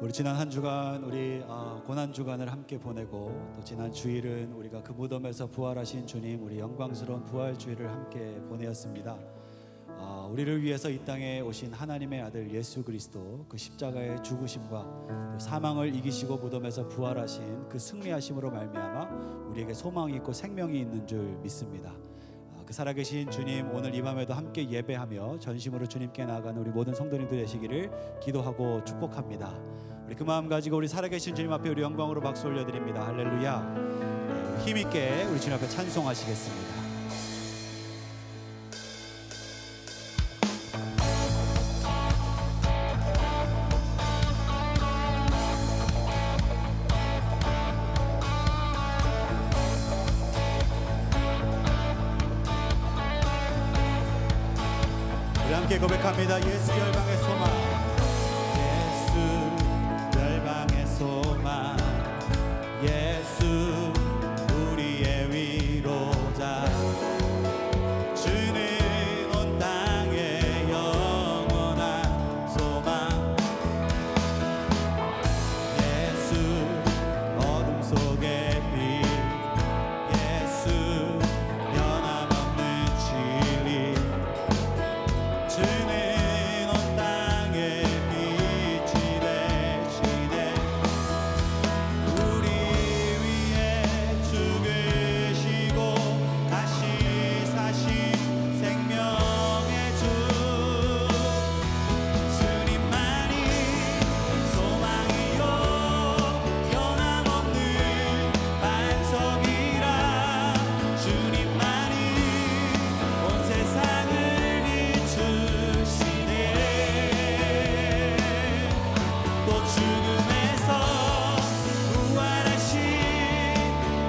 우리 지난 한 주간 우리 고난 주간을 함께 보내고 또 지난 주일은 우리가 그 무덤에서 부활하신 주님 우리 영광스러운 부활 주일을 함께 보내었습니다. 우리를 위해서 이 땅에 오신 하나님의 아들 예수 그리스도 그 십자가의 죽으심과 또 사망을 이기시고 무덤에서 부활하신 그 승리하심으로 말미암아 우리에게 소망이 있고 생명이 있는 줄 믿습니다. 그 살아계신 주님 오늘 이 밤에도 함께 예배하며 전심으로 주님께 나아가는 우리 모든 성도님들 되시기를 기도하고 축복합니다. 우리 그 마음 가지고 우리 살아계신 주님 앞에 우리 영광으로 박수 올려드립니다. 할렐루야. 힘있게 우리 주님 앞에 찬송하시겠습니다. 우리 함께 고백합니다. 예수 열방의 소망, 예수 열방의 소망, 예수 우리의 위로자, 주는 온 땅의 영원한 소망, 예수 어둠 속의 빛, 예수 변함없는 진리, 주는 온 땅의 빛이 되시네. 우리 위해 죽으시고 다시 사신 생명의 주, 주님만이 소망이요 변함없는 반석이라. 주님만이 온 세상을 비추시네. 또 죽음에서 부활하신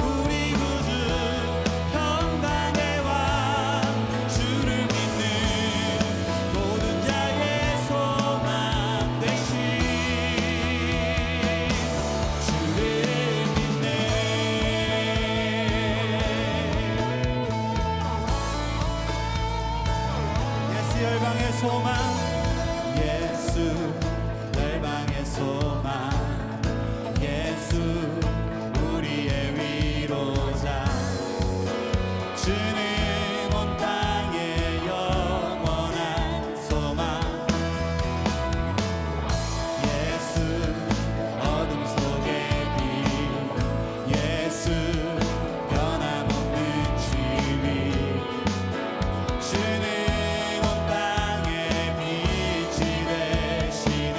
우리 구주 평강의 왕, 주를 믿는 모든 자의 소망 되신 주를 믿네. 예수 열방의 소망, 예수 열방의 소망, 예수 우리의 위로자, 주는 온 땅의 영원한 소망, 예수 어둠 속의 빛, 예수 변함없는 진리, 주는 온 땅의 빛이 되시네.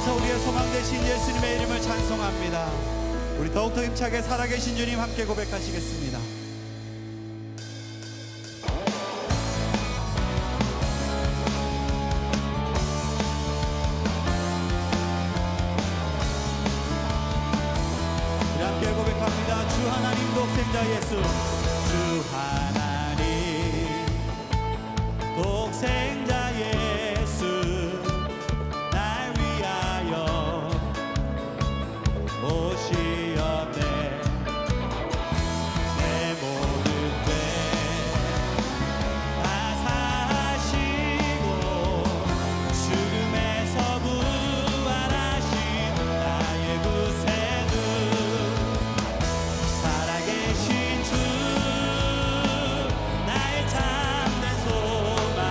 위에서 우리의 소망 되신 예수님의 이름을 찬송합니다. 우리 더욱더 힘차게 살아계신 주님 함께 고백하시겠습니다. 우리 함께 고백합니다. 주 하나님 독생자 예수, 주 하나님 독생자 예수, 날 위하여 오시었네. 내 모든 죄 다 사하시고 죽음에서 부활하신 나의 구세주, 살아계신 주, 나의 참된 소망,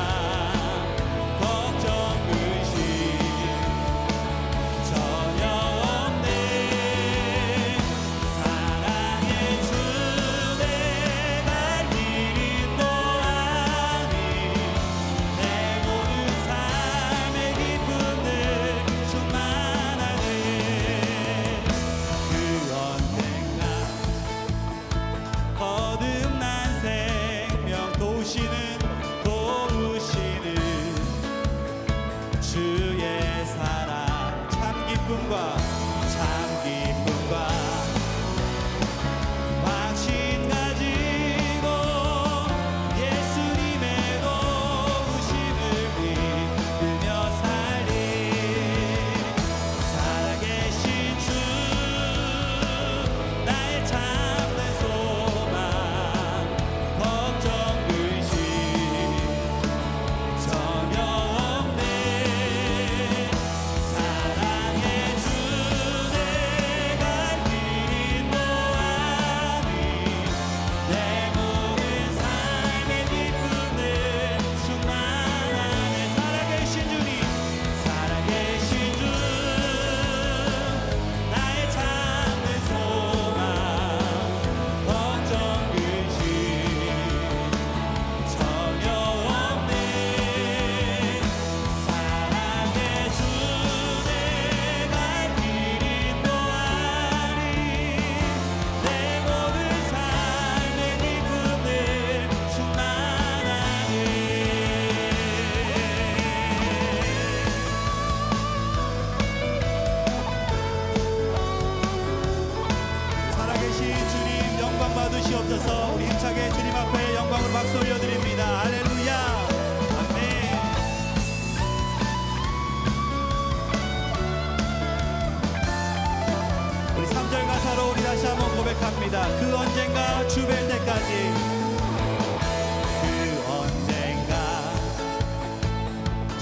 걱정 근심 전혀 없네. 사랑의 주, 내가 길 인도하니 내 모든 삶의 기쁨들 충만하네. 그 언젠가 거듭난 생명 도우시는 주의 사랑, 참 기쁨과 확신 가지고 예수님의 도우심을 믿으며 살리. 살아계신 주, 나의 참된 소망, 걱정 근심 전혀 없네. 사랑의 주, 내가 길 인도하니 내 모든 삶의 기쁨들 충만하네. 살아계신 주님, 살아계신 주, 나의 참된 소망, 걱정 근심 전혀 없네. 사랑의 주, 내가 길 인도하니 내 모든 삶의 기쁨들 충만하네. 살아계신 주님 영광 받으시옵소서. 우리 힘차게 주님 앞에 영광으로 박수 올려드립니다. 할렐루야. 아멘. 우리 3절 가사로 우리 다시 한번 고백합니다. 그 언젠가 주 뵐 때까지, 그 언젠가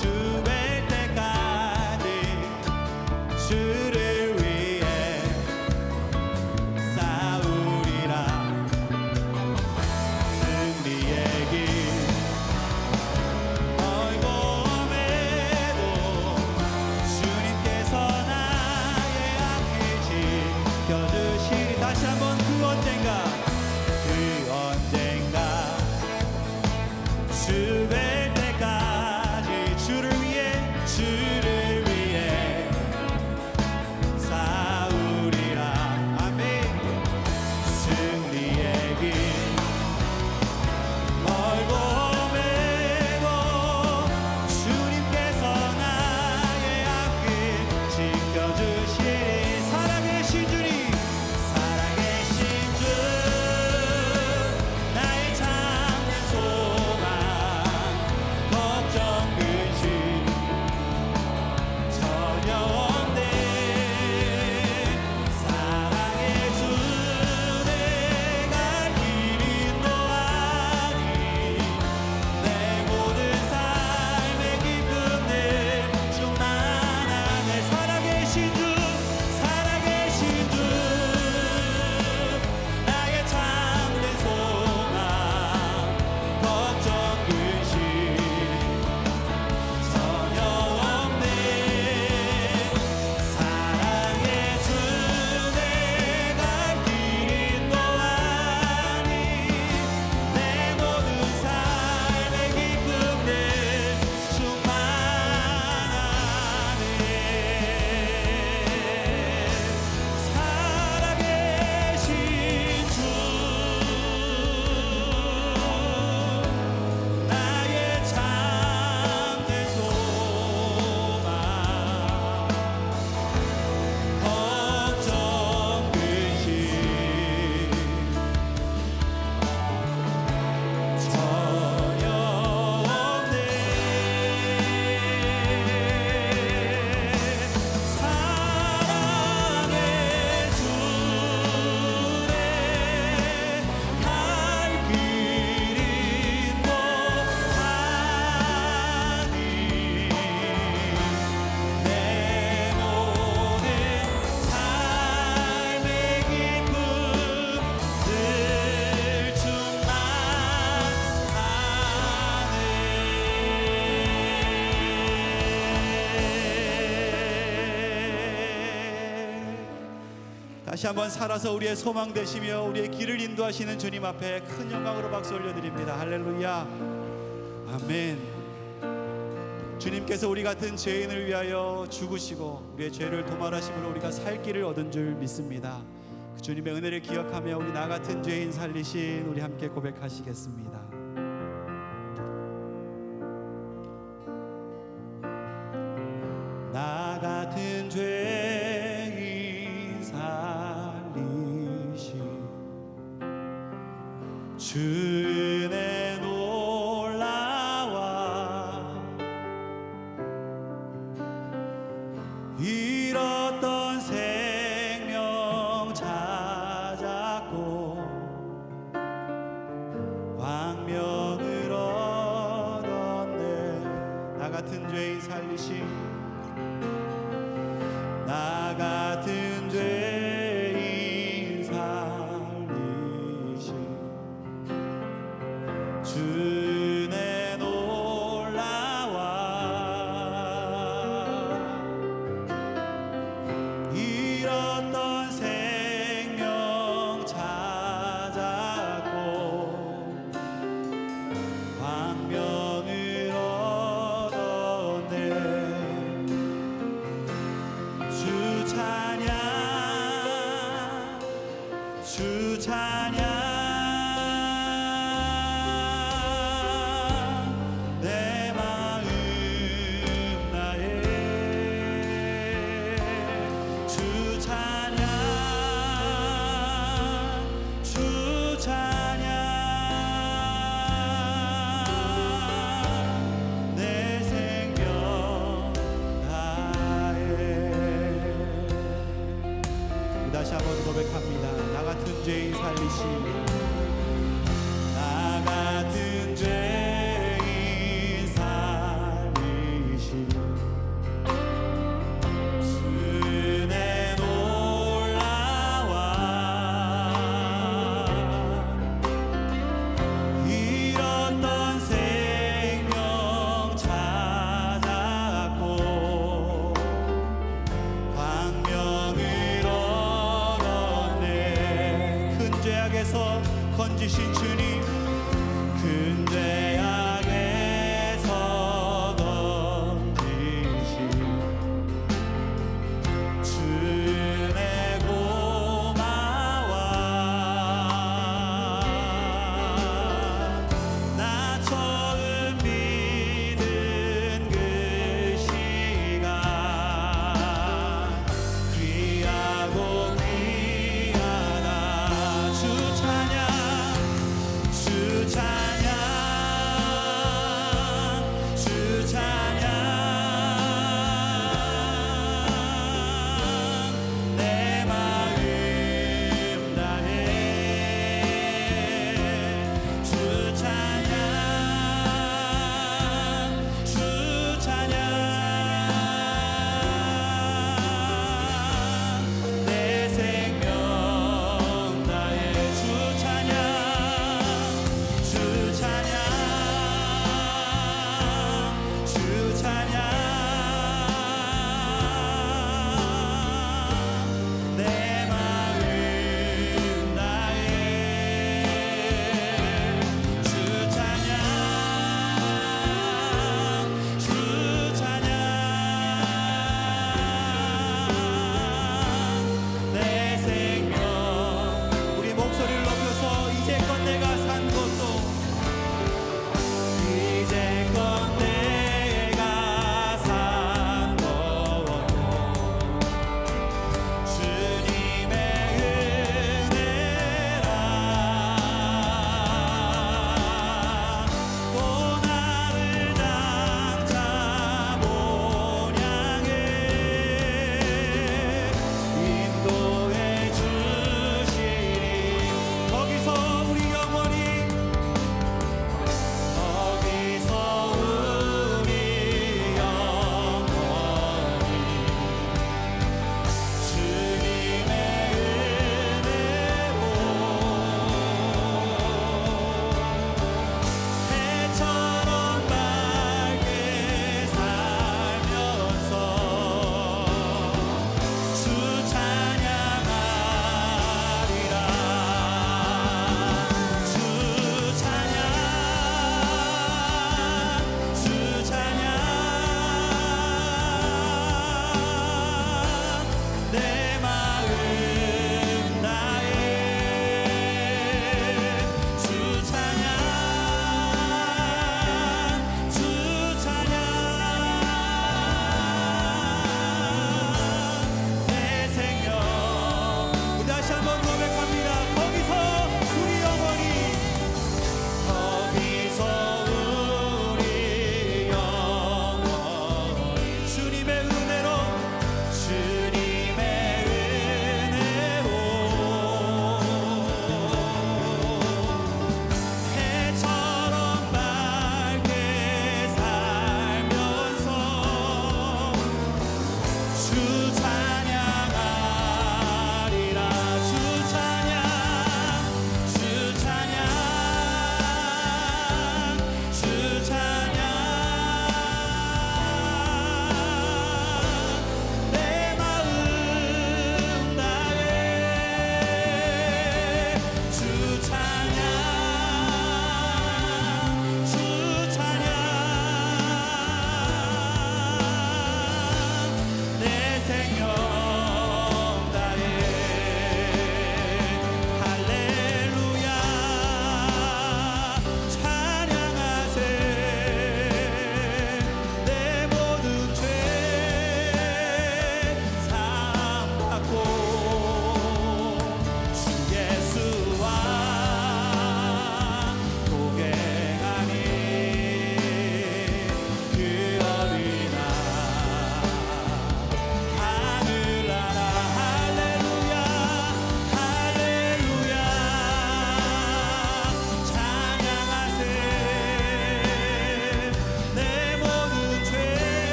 주 뵐 때까지 주를 위해 싸우리라. 승리의 길 멀고매도 주님께서 나의 앞길 지켜주시리. 다시 한번 그 언젠가 주 뵐 때까지 주를 위해 싸우리라. 아멘. 승리의 길 멀고 매고 주님께서 나의 앞길 지켜주시리. 살아계신 주님, 살아계신 주, 나의 참된 소망, 다시 한번 살아서 우리의 소망 되시며 우리의 길을 인도하시는 주님 앞에 큰 영광으로 박수 올려드립니다. 할렐루야. 아멘. 주님께서 우리 같은 죄인을 위하여 죽으시고 우리의 죄를 도말하심으로 우리가 살 길을 얻은 줄 믿습니다. 그 주님의 은혜를 기억하며 우리 나 같은 죄인 살리신 우리 함께 고백하시겠습니다. 나 같은 죄인 살리신 주의 놀라와 잃었던 생명 찾았고 광명을 얻었네. 나 같은 죄인 살리신 나 같은 죄인 살리신 주의 놀라와 잃었던 생명 찾았고 광명을 얻었네. 주 찬양 내 마음 나의 주 찬양 주 찬양 내 생명 다해. 다시 한번 고백합니다. 나 같은 죄인 살리신 나 같은 죄인 살리신 주의 놀라와 잃었던 생명 찾았고 광명을 얻었네. 큰 죄악에서 건지신 주님 큰 죄악에서 건지신 주의 고마워. 나 처음 믿은 그 시간 귀하고 귀하다. 주 찬양 주 찬양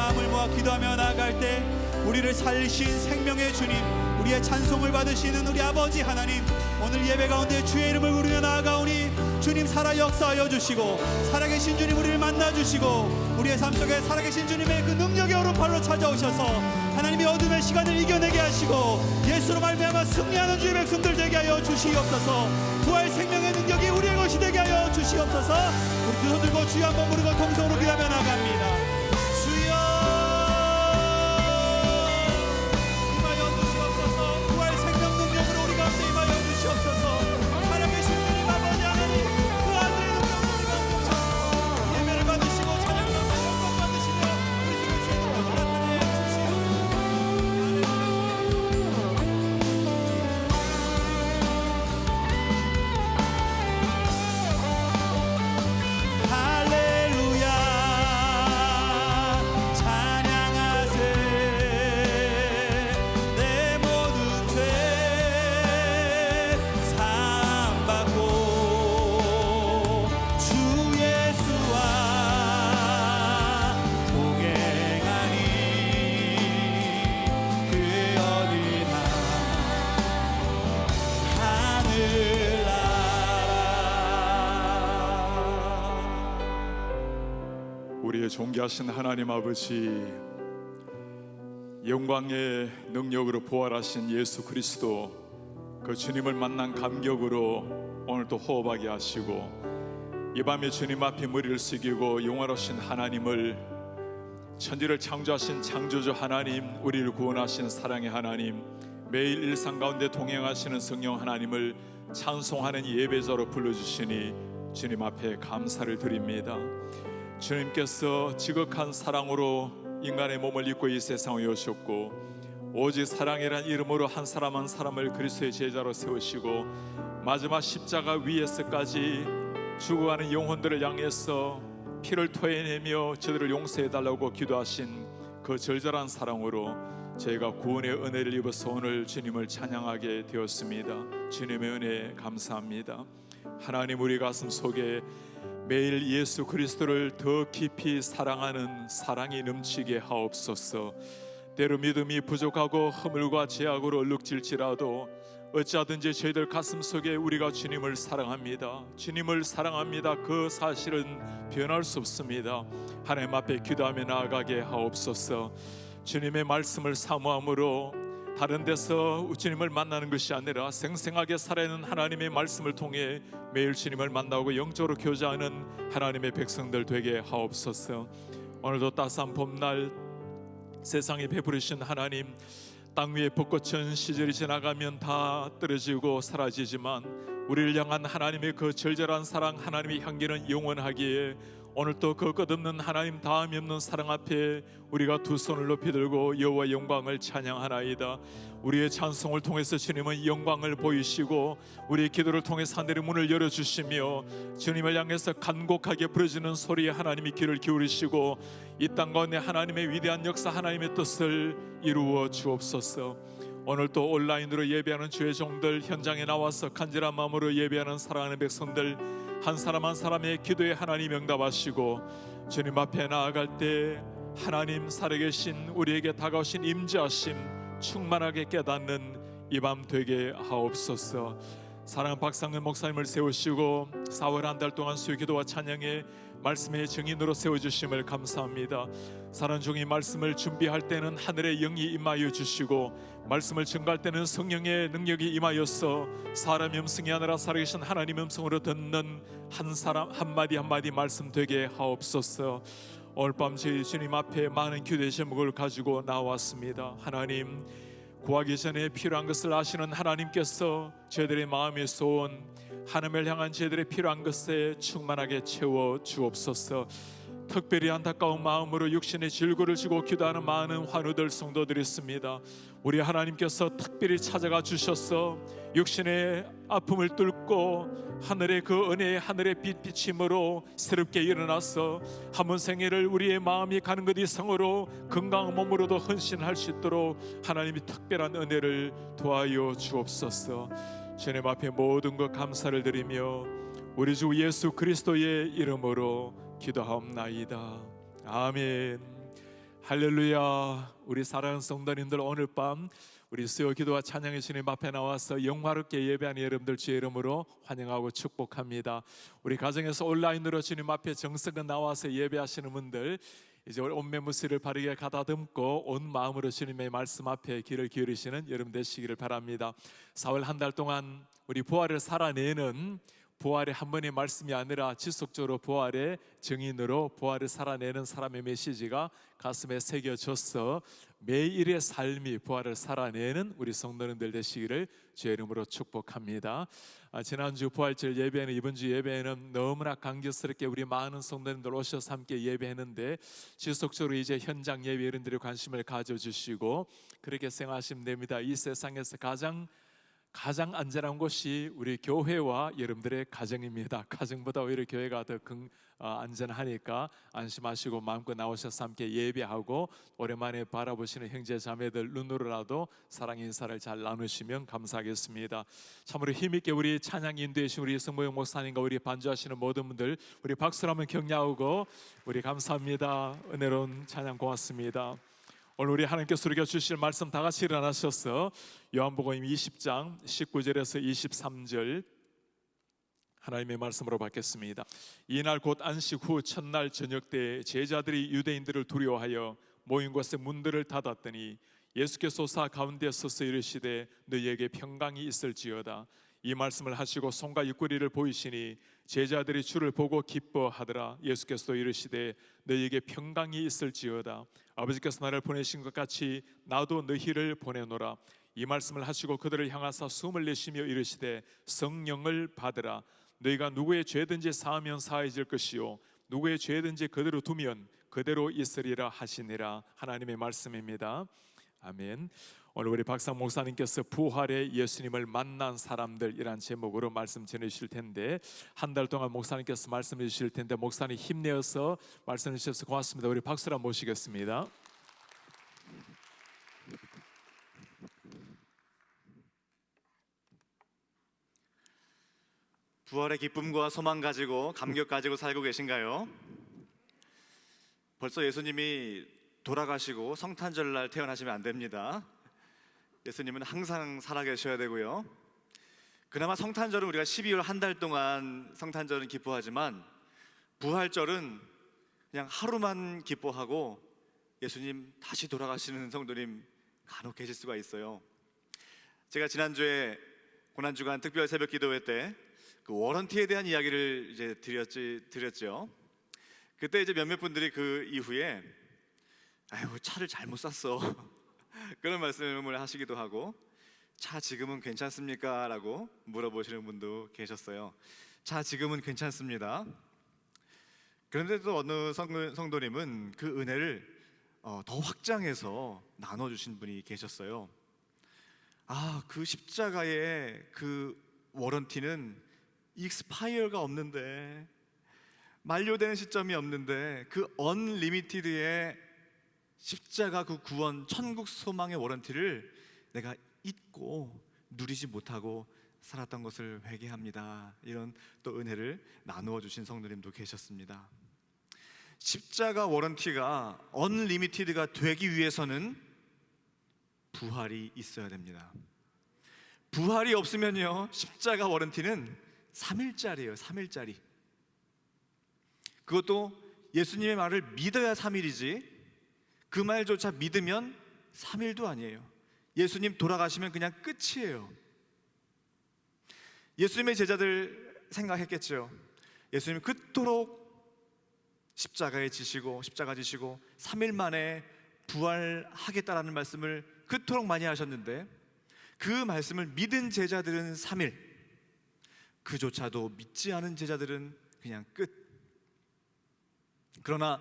마음을 모아 기도하며 나아갈 때 우리를 살리신 생명의 주님, 우리의 찬송을 받으시는 우리 아버지 하나님, 오늘 예배 가운데 주의 이름을 부르며 나아가오니 주님 살아 역사하여 주시고, 살아계신 주님 우리를 만나주시고, 우리의 삶 속에 살아계신 주님의 그 능력의 오른팔로 찾아오셔서 하나님이 어둠의 시간을 이겨내게 하시고 예수로 말미암아 승리하는 주의 백성들 되게 하여 주시옵소서. 부활 생명의 능력이 우리의 것이 되게 하여 주시옵소서. 우리 두 손 들고 주여 한번 부르고 통성으로 기도하며 나갑니다. 주여 임하여 주시옵소서. 부활 생명 능력으로 우리 가운데 임하여 주시옵소서. 살아계신 주님 아버지 하나님, 그 아들의 능력으로 우리 가운데 오셔서 예배를 받으시고 찬양 받으시고 영광 받으시며 우리 속에 주의 능력을 나타내 주시옵소서. 할렐루야 찬양하세. 내 모든 죄 사함받고 주 예수와 동행하니 그 어디나 하늘나라. 우리의 존귀하신 하나님 아버지, 영광의 능력으로 부활하신 예수 그리스도, 그 주님을 만난 감격으로 오늘도 호흡하게 하시고, 이 밤에 주님 앞에 머리를 숙이고 영원하신 하나님을, 천지를 창조하신 창조주 하나님, 우리를 구원하신 사랑의 하나님, 매일 일상 가운데 동행하시는 성령 하나님을 찬송하는 예배자로 불러주시니 주님 앞에 감사를 드립니다. 주님께서 지극한 사랑으로 인간의 몸을 입고 이 세상에 오셨고, 오직 사랑이란 이름으로 한 사람 한 사람을 그리스도의 제자로 세우시고, 마지막 십자가 위에서까지 죽어가는 영혼들을 향해서 피를 토해내며 저들을 용서해달라고 기도하신 그 절절한 사랑으로 저희가 구원의 은혜를 입어서 오늘 주님을 찬양하게 되었습니다. 주님의 은혜 감사합니다. 하나님, 우리 가슴 속에 매일 예수 그리스도를 더 깊이 사랑하는 사랑이 넘치게 하옵소서. 때로 믿음이 부족하고 허물과 죄악으로 얼룩질지라도 어찌하든지 저희들 가슴 속에 우리가 주님을 사랑합니다, 주님을 사랑합니다, 그 사실은 변할 수 없습니다. 하나님 앞에 기도하며 나아가게 하옵소서. 주님의 말씀을 사모함으로 다른 데서 주님을 만나는 것이 아니라 생생하게 살아있는 하나님의 말씀을 통해 매일 주님을 만나고 영적으로 교제하는 하나님의 백성들 되게 하옵소서. 오늘도 따스한 봄날 세상에 베푸르신 하나님, 땅 위에 벚꽃은 시절이 지나가면 다 떨어지고 사라지지만 우리를 향한 하나님의 그 절절한 사랑, 하나님의 향기는 영원하기에 오늘도 그 끝없는 하나님 다함이 없는 사랑 앞에 우리가 두 손을 높이 들고 여호와의 영광을 찬양하나이다. 우리의 찬송을 통해서 주님은 영광을 보이시고 우리의 기도를 통해서 하늘의 문을 열어주시며 주님을 향해서 간곡하게 부르짖는 소리에 하나님이 귀를 기울이시고 이 땅 가운데 하나님의 위대한 역사, 하나님의 뜻을 이루어 주옵소서. 오늘 또 온라인으로 예배하는 주의 종들, 현장에 나와서 간절한 마음으로 예배하는 사랑하는 백성들 한 사람 한 사람의 기도에 하나님 응답하시고 주님 앞에 나아갈 때 하나님 살아계신 우리에게 다가오신 임재하심 충만하게 깨닫는 이 밤 되게 하옵소서. 사랑하는 박상근 목사님을 세우시고 4월 한 달 동안 수요 기도와 찬양에 말씀의 증인으로 세워주심을 감사합니다. 사랑 중에 말씀을 준비할 때는 하늘의 영이 임하여 주시고 말씀을 증거할 때는 성령의 능력이 임하여서 사람의 음성이 아니라 살아계신 하나님의 음성으로 듣는 한 사람 한마디 한마디 말씀 되게 하옵소서. 오늘 밤 저희 주님 앞에 많은 기도의 제목을 가지고 나왔습니다. 하나님, 구하기 전에 필요한 것을 아시는 하나님께서 저희들의 마음의 소원, 하나님을 향한 저희들의 필요한 것에 충만하게 채워 주옵소서. 특별히 안타까운 마음으로 육신의 질고를 지고 기도하는 많은 환우들 성도들이 있습니다. 우리 하나님께서 특별히 찾아가 주셔서 육신의 아픔을 뚫고 하늘의 그 은혜의 하늘의 빛비침으로 새롭게 일어나서 한번 생애를 우리의 마음이 가는 것 이상으로 건강한 몸으로도 헌신할 수 있도록 하나님이 특별한 은혜를 도와여 주옵소서. 주님 앞에 모든 것 감사를 드리며 우리 주 예수 그리스도의 이름으로 기도하옵나이다. 아멘. 할렐루야. 우리 사랑하는 성도님들, 오늘 밤 우리 수요 기도와 찬양의 주님 앞에 나와서 영화롭게 예배하는 여러분들 주의 이름으로 환영하고 축복합니다. 우리 가정에서 온라인으로 주님 앞에 정성껏 나와서 예배하시는 분들, 이제 온 매무새를 바르게 가다듬고 온 마음으로 주님의 말씀 앞에 귀를 기울이시는 여러분 되시기를 바랍니다. 4월 한 달 동안 우리 부활을 살아내는, 부활의 한 번의 말씀이 아니라 지속적으로 부활의 증인으로 부활을 살아내는 사람의 메시지가 가슴에 새겨져서 매일의 삶이 부활을 살아내는 우리 성도님들 되시기를 주의 이름으로 축복합니다. 지난주 부활절 예배는, 이번 주 예배는 너무나 감격스럽게 우리 많은 성도님들 오셔서 함께 예배했는데, 지속적으로 이제 현장 예배 여러분들이 관심을 가져주시고 그렇게 생각하시면 됩니다. 이 세상에서 가장 안전한 곳이 우리 교회와 여러분들의 가정입니다. 가정보다 오히려 교회가 더 안전하니까 안심하시고 마음껏 나오셔서 함께 예배하고 오랜만에 바라보시는 형제 자매들 눈으로라도 사랑 인사를 잘 나누시면 감사하겠습니다. 참으로 힘있게 우리 찬양 인도해 주신 우리 성모영 목사님과 우리 반주하시는 모든 분들, 우리 박수로 한번 격려하고 우리 감사합니다. 은혜로운 찬양 고맙습니다. 오늘 우리 하나님께서 우리가 주실 말씀 다 같이 일어나셔서 요한복음 20장 19절에서 23절 하나님의 말씀으로 받겠습니다. 이날 곧 안식 후 첫날 저녁 때 제자들이 유대인들을 두려워하여 모인 곳에 문들을 닫았더니 예수께서 사 가운데 서서 이르시되 너희에게 평강이 있을지어다. 이 말씀을 하시고 손과 옆구리를 보이시니 제자들이 주를 보고 기뻐하더라. 예수께서 이르시되 너희에게 평강이 있을지어다. 아버지께서 나를 보내신 것 같이 나도 너희를 보내노라. 이 말씀을 하시고 그들을 향하사 숨을 내쉬며 이르시되 성령을 받으라. 너희가 누구의 죄든지 사하면 사해질 것이요 누구의 죄든지 그대로 두면 그대로 있으리라 하시니라. 하나님의 말씀입니다. 아멘. 오늘 우리 박상 목사님께서 부활의 예수님을 만난 사람들이란 제목으로 말씀 전해주실 텐데, 한 달 동안 목사님께서 말씀해 주실 텐데 목사님 힘내어서 말씀해 주셔서 고맙습니다. 우리 박수로 모시겠습니다. 부활의 기쁨과 소망 가지고 감격 가지고 살고 계신가요? 벌써 예수님이 돌아가시고 성탄절날 태어나시면 안 됩니다. 예수님은 항상 살아계셔야 되고요. 그나마 성탄절은 우리가 12월 한 달 동안 성탄절은 기뻐하지만 부활절은 그냥 하루만 기뻐하고 예수님 다시 돌아가시는 성도님 간혹 계실 수가 있어요. 제가 지난주에 고난주간 특별 새벽 기도회 때 그 워런티에 대한 이야기를 이제 드렸죠. 그때 이제 몇몇 분들이 그 이후에 아이고 차를 잘못 샀어 그런 말씀을 하시기도 하고, 차 지금은 괜찮습니까? 라고 물어보시는 분도 계셨어요. 차 지금은 괜찮습니다. 그런데 또 어느 성도님은 그 은혜를 더 확장해서 나눠주신 분이 계셨어요. 그 십자가의 그 워런티는 익스파이어가 없는데, 만료되는 시점이 없는데 그 언리미티드의 십자가 그 구원 천국 소망의 워런티를 내가 잊고 누리지 못하고 살았던 것을 회개합니다. 이런 또 은혜를 나누어 주신 성도님도 계셨습니다. 십자가 워런티가 언리미티드가 되기 위해서는 부활이 있어야 됩니다. 부활이 없으면요 십자가 워런티는 3일짜리예요. 3일짜리. 그것도 예수님의 말을 믿어야 3일이지 그 말조차 믿으면 3일도 아니에요. 예수님 돌아가시면 그냥 끝이에요. 예수님의 제자들 생각했겠죠. 예수님 그토록 십자가 지시고 3일 만에 부활하겠다라는 말씀을 그토록 많이 하셨는데, 그 말씀을 믿은 제자들은 3일, 그조차도 믿지 않은 제자들은 그냥 끝. 그러나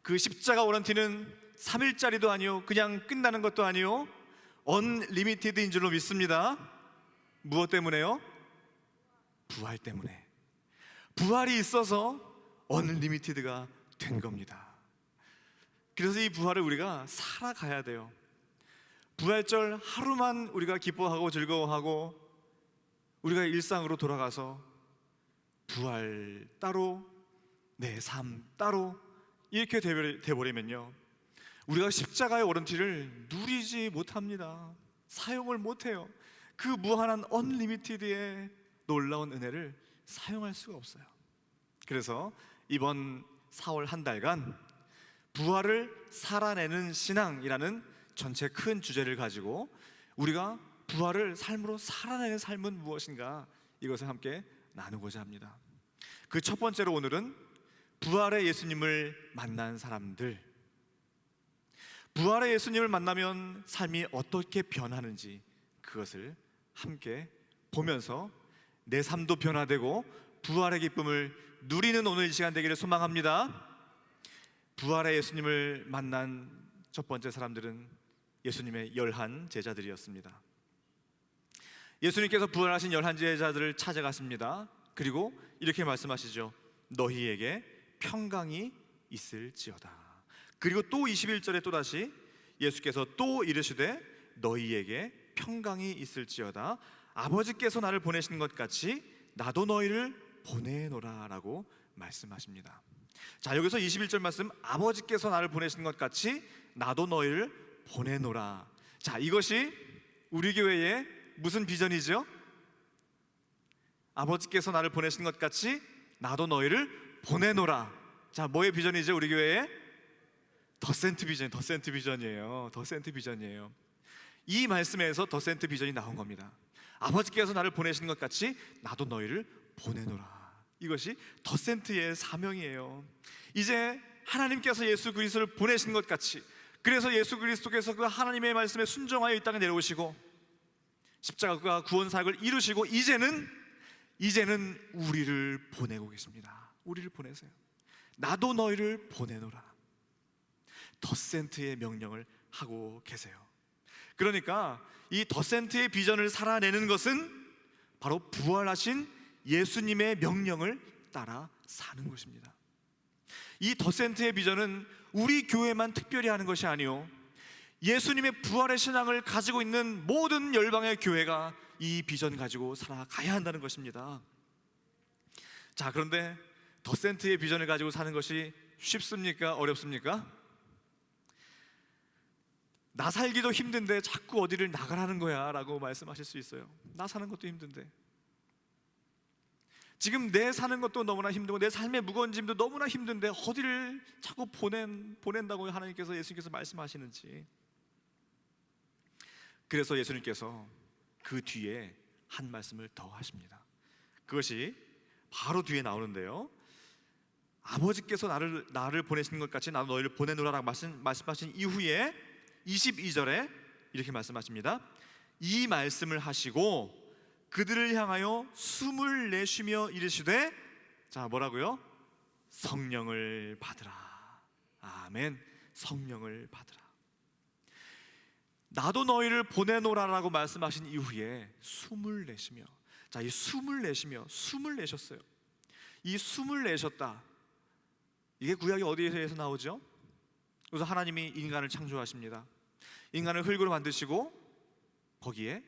그 십자가 워런티는 3일짜리도 아니요 그냥 끝나는 것도 아니요 언리미티드인 줄로 믿습니다. 무엇 때문에요? 부활 때문에. 부활이 있어서 언리미티드가 된 겁니다. 그래서 이 부활을 우리가 살아가야 돼요. 부활절 하루만 우리가 기뻐하고 즐거워하고 우리가 일상으로 돌아가서 부활 따로 내 삶 따로 이렇게 돼버리면요 우리가 십자가의 워런티를 누리지 못합니다. 사용을 못해요. 그 무한한 언리미티드의 놀라운 은혜를 사용할 수가 없어요. 그래서 이번 4월 한 달간 부활을 살아내는 신앙이라는 전체 큰 주제를 가지고 우리가 부활을 삶으로 살아내는 삶은 무엇인가, 이것을 함께 나누고자 합니다. 그 첫 번째로 오늘은 부활의 예수님을 만난 사람들, 부활의 예수님을 만나면 삶이 어떻게 변하는지 그것을 함께 보면서 내 삶도 변화되고 부활의 기쁨을 누리는 오늘 이 시간 되기를 소망합니다. 부활의 예수님을 만난 첫 번째 사람들은 예수님의 11 제자들이었습니다. 예수님께서 부활하신 11 제자들을 찾아갔습니다. 그리고 이렇게 말씀하시죠. 너희에게 평강이 있을지어다. 그리고 또 21절에 또다시 예수께서 또 이르시되 너희에게 평강이 있을지어다. 아버지께서 나를 보내신 것 같이 나도 너희를 보내노라 라고 말씀하십니다. 자, 여기서 21절 말씀, 아버지께서 나를 보내신 것 같이 나도 너희를 보내노라. 자, 이것이 우리 교회의 무슨 비전이죠? 아버지께서 나를 보내신 것 같이 나도 너희를 보내노라. 자, 뭐의 비전이죠? 우리 교회의 더센트 비전, 더센트 비전이에요. 더센트 비전이에요. 이 말씀에서 더센트 비전이 나온 겁니다. 아버지께서 나를 보내신 것 같이 나도 너희를 보내노라. 이것이 더센트의 사명이에요. 이제 하나님께서 예수 그리스도를 보내신 것 같이, 그래서 예수 그리스도께서 그 하나님의 말씀에 순종하여 이 땅에 내려오시고 십자가가 구원 사역을 이루시고 이제는 우리를 보내고 계십니다. 우리를 보내세요. 나도 너희를 보내노라. 더센트의 명령을 하고 계세요. 그러니까 이 더센트의 비전을 살아내는 것은 바로 부활하신 예수님의 명령을 따라 사는 것입니다. 이 더센트의 비전은 우리 교회만 특별히 하는 것이 아니요, 예수님의 부활의 신앙을 가지고 있는 모든 열방의 교회가 이 비전 가지고 살아가야 한다는 것입니다. 자, 그런데 더센트의 비전을 가지고 사는 것이 쉽습니까? 어렵습니까? 나 살기도 힘든데 자꾸 어디를 나가라는 거야 라고 말씀하실 수 있어요. 나 사는 것도 힘든데, 지금 내 사는 것도 너무나 힘들고 내 삶의 무거운 짐도 너무나 힘든데 어디를 자꾸 보낸다고 하나님께서, 예수님께서 말씀하시는지. 그래서 예수님께서 그 뒤에 한 말씀을 더 하십니다. 그것이 바로 뒤에 나오는데요, 아버지께서 나를 보내신 것 같이 나도 너희를 보내노라라고 말씀하신 이후에 22절에 이렇게 말씀하십니다. 이 말씀을 하시고 그들을 향하여 숨을 내쉬며 이르시되, 자, 뭐라고요? 성령을 받으라. 아멘. 성령을 받으라. 나도 너희를 보내노라라고 말씀하신 이후에 숨을 내쉬며, 자, 이 숨을 내쉬며, 숨을 내셨어요. 이 숨을 내셨다, 이게 구약이 어디에서 나오죠? 그래서 하나님이 인간을 창조하십니다. 인간을 흙으로 만드시고 거기에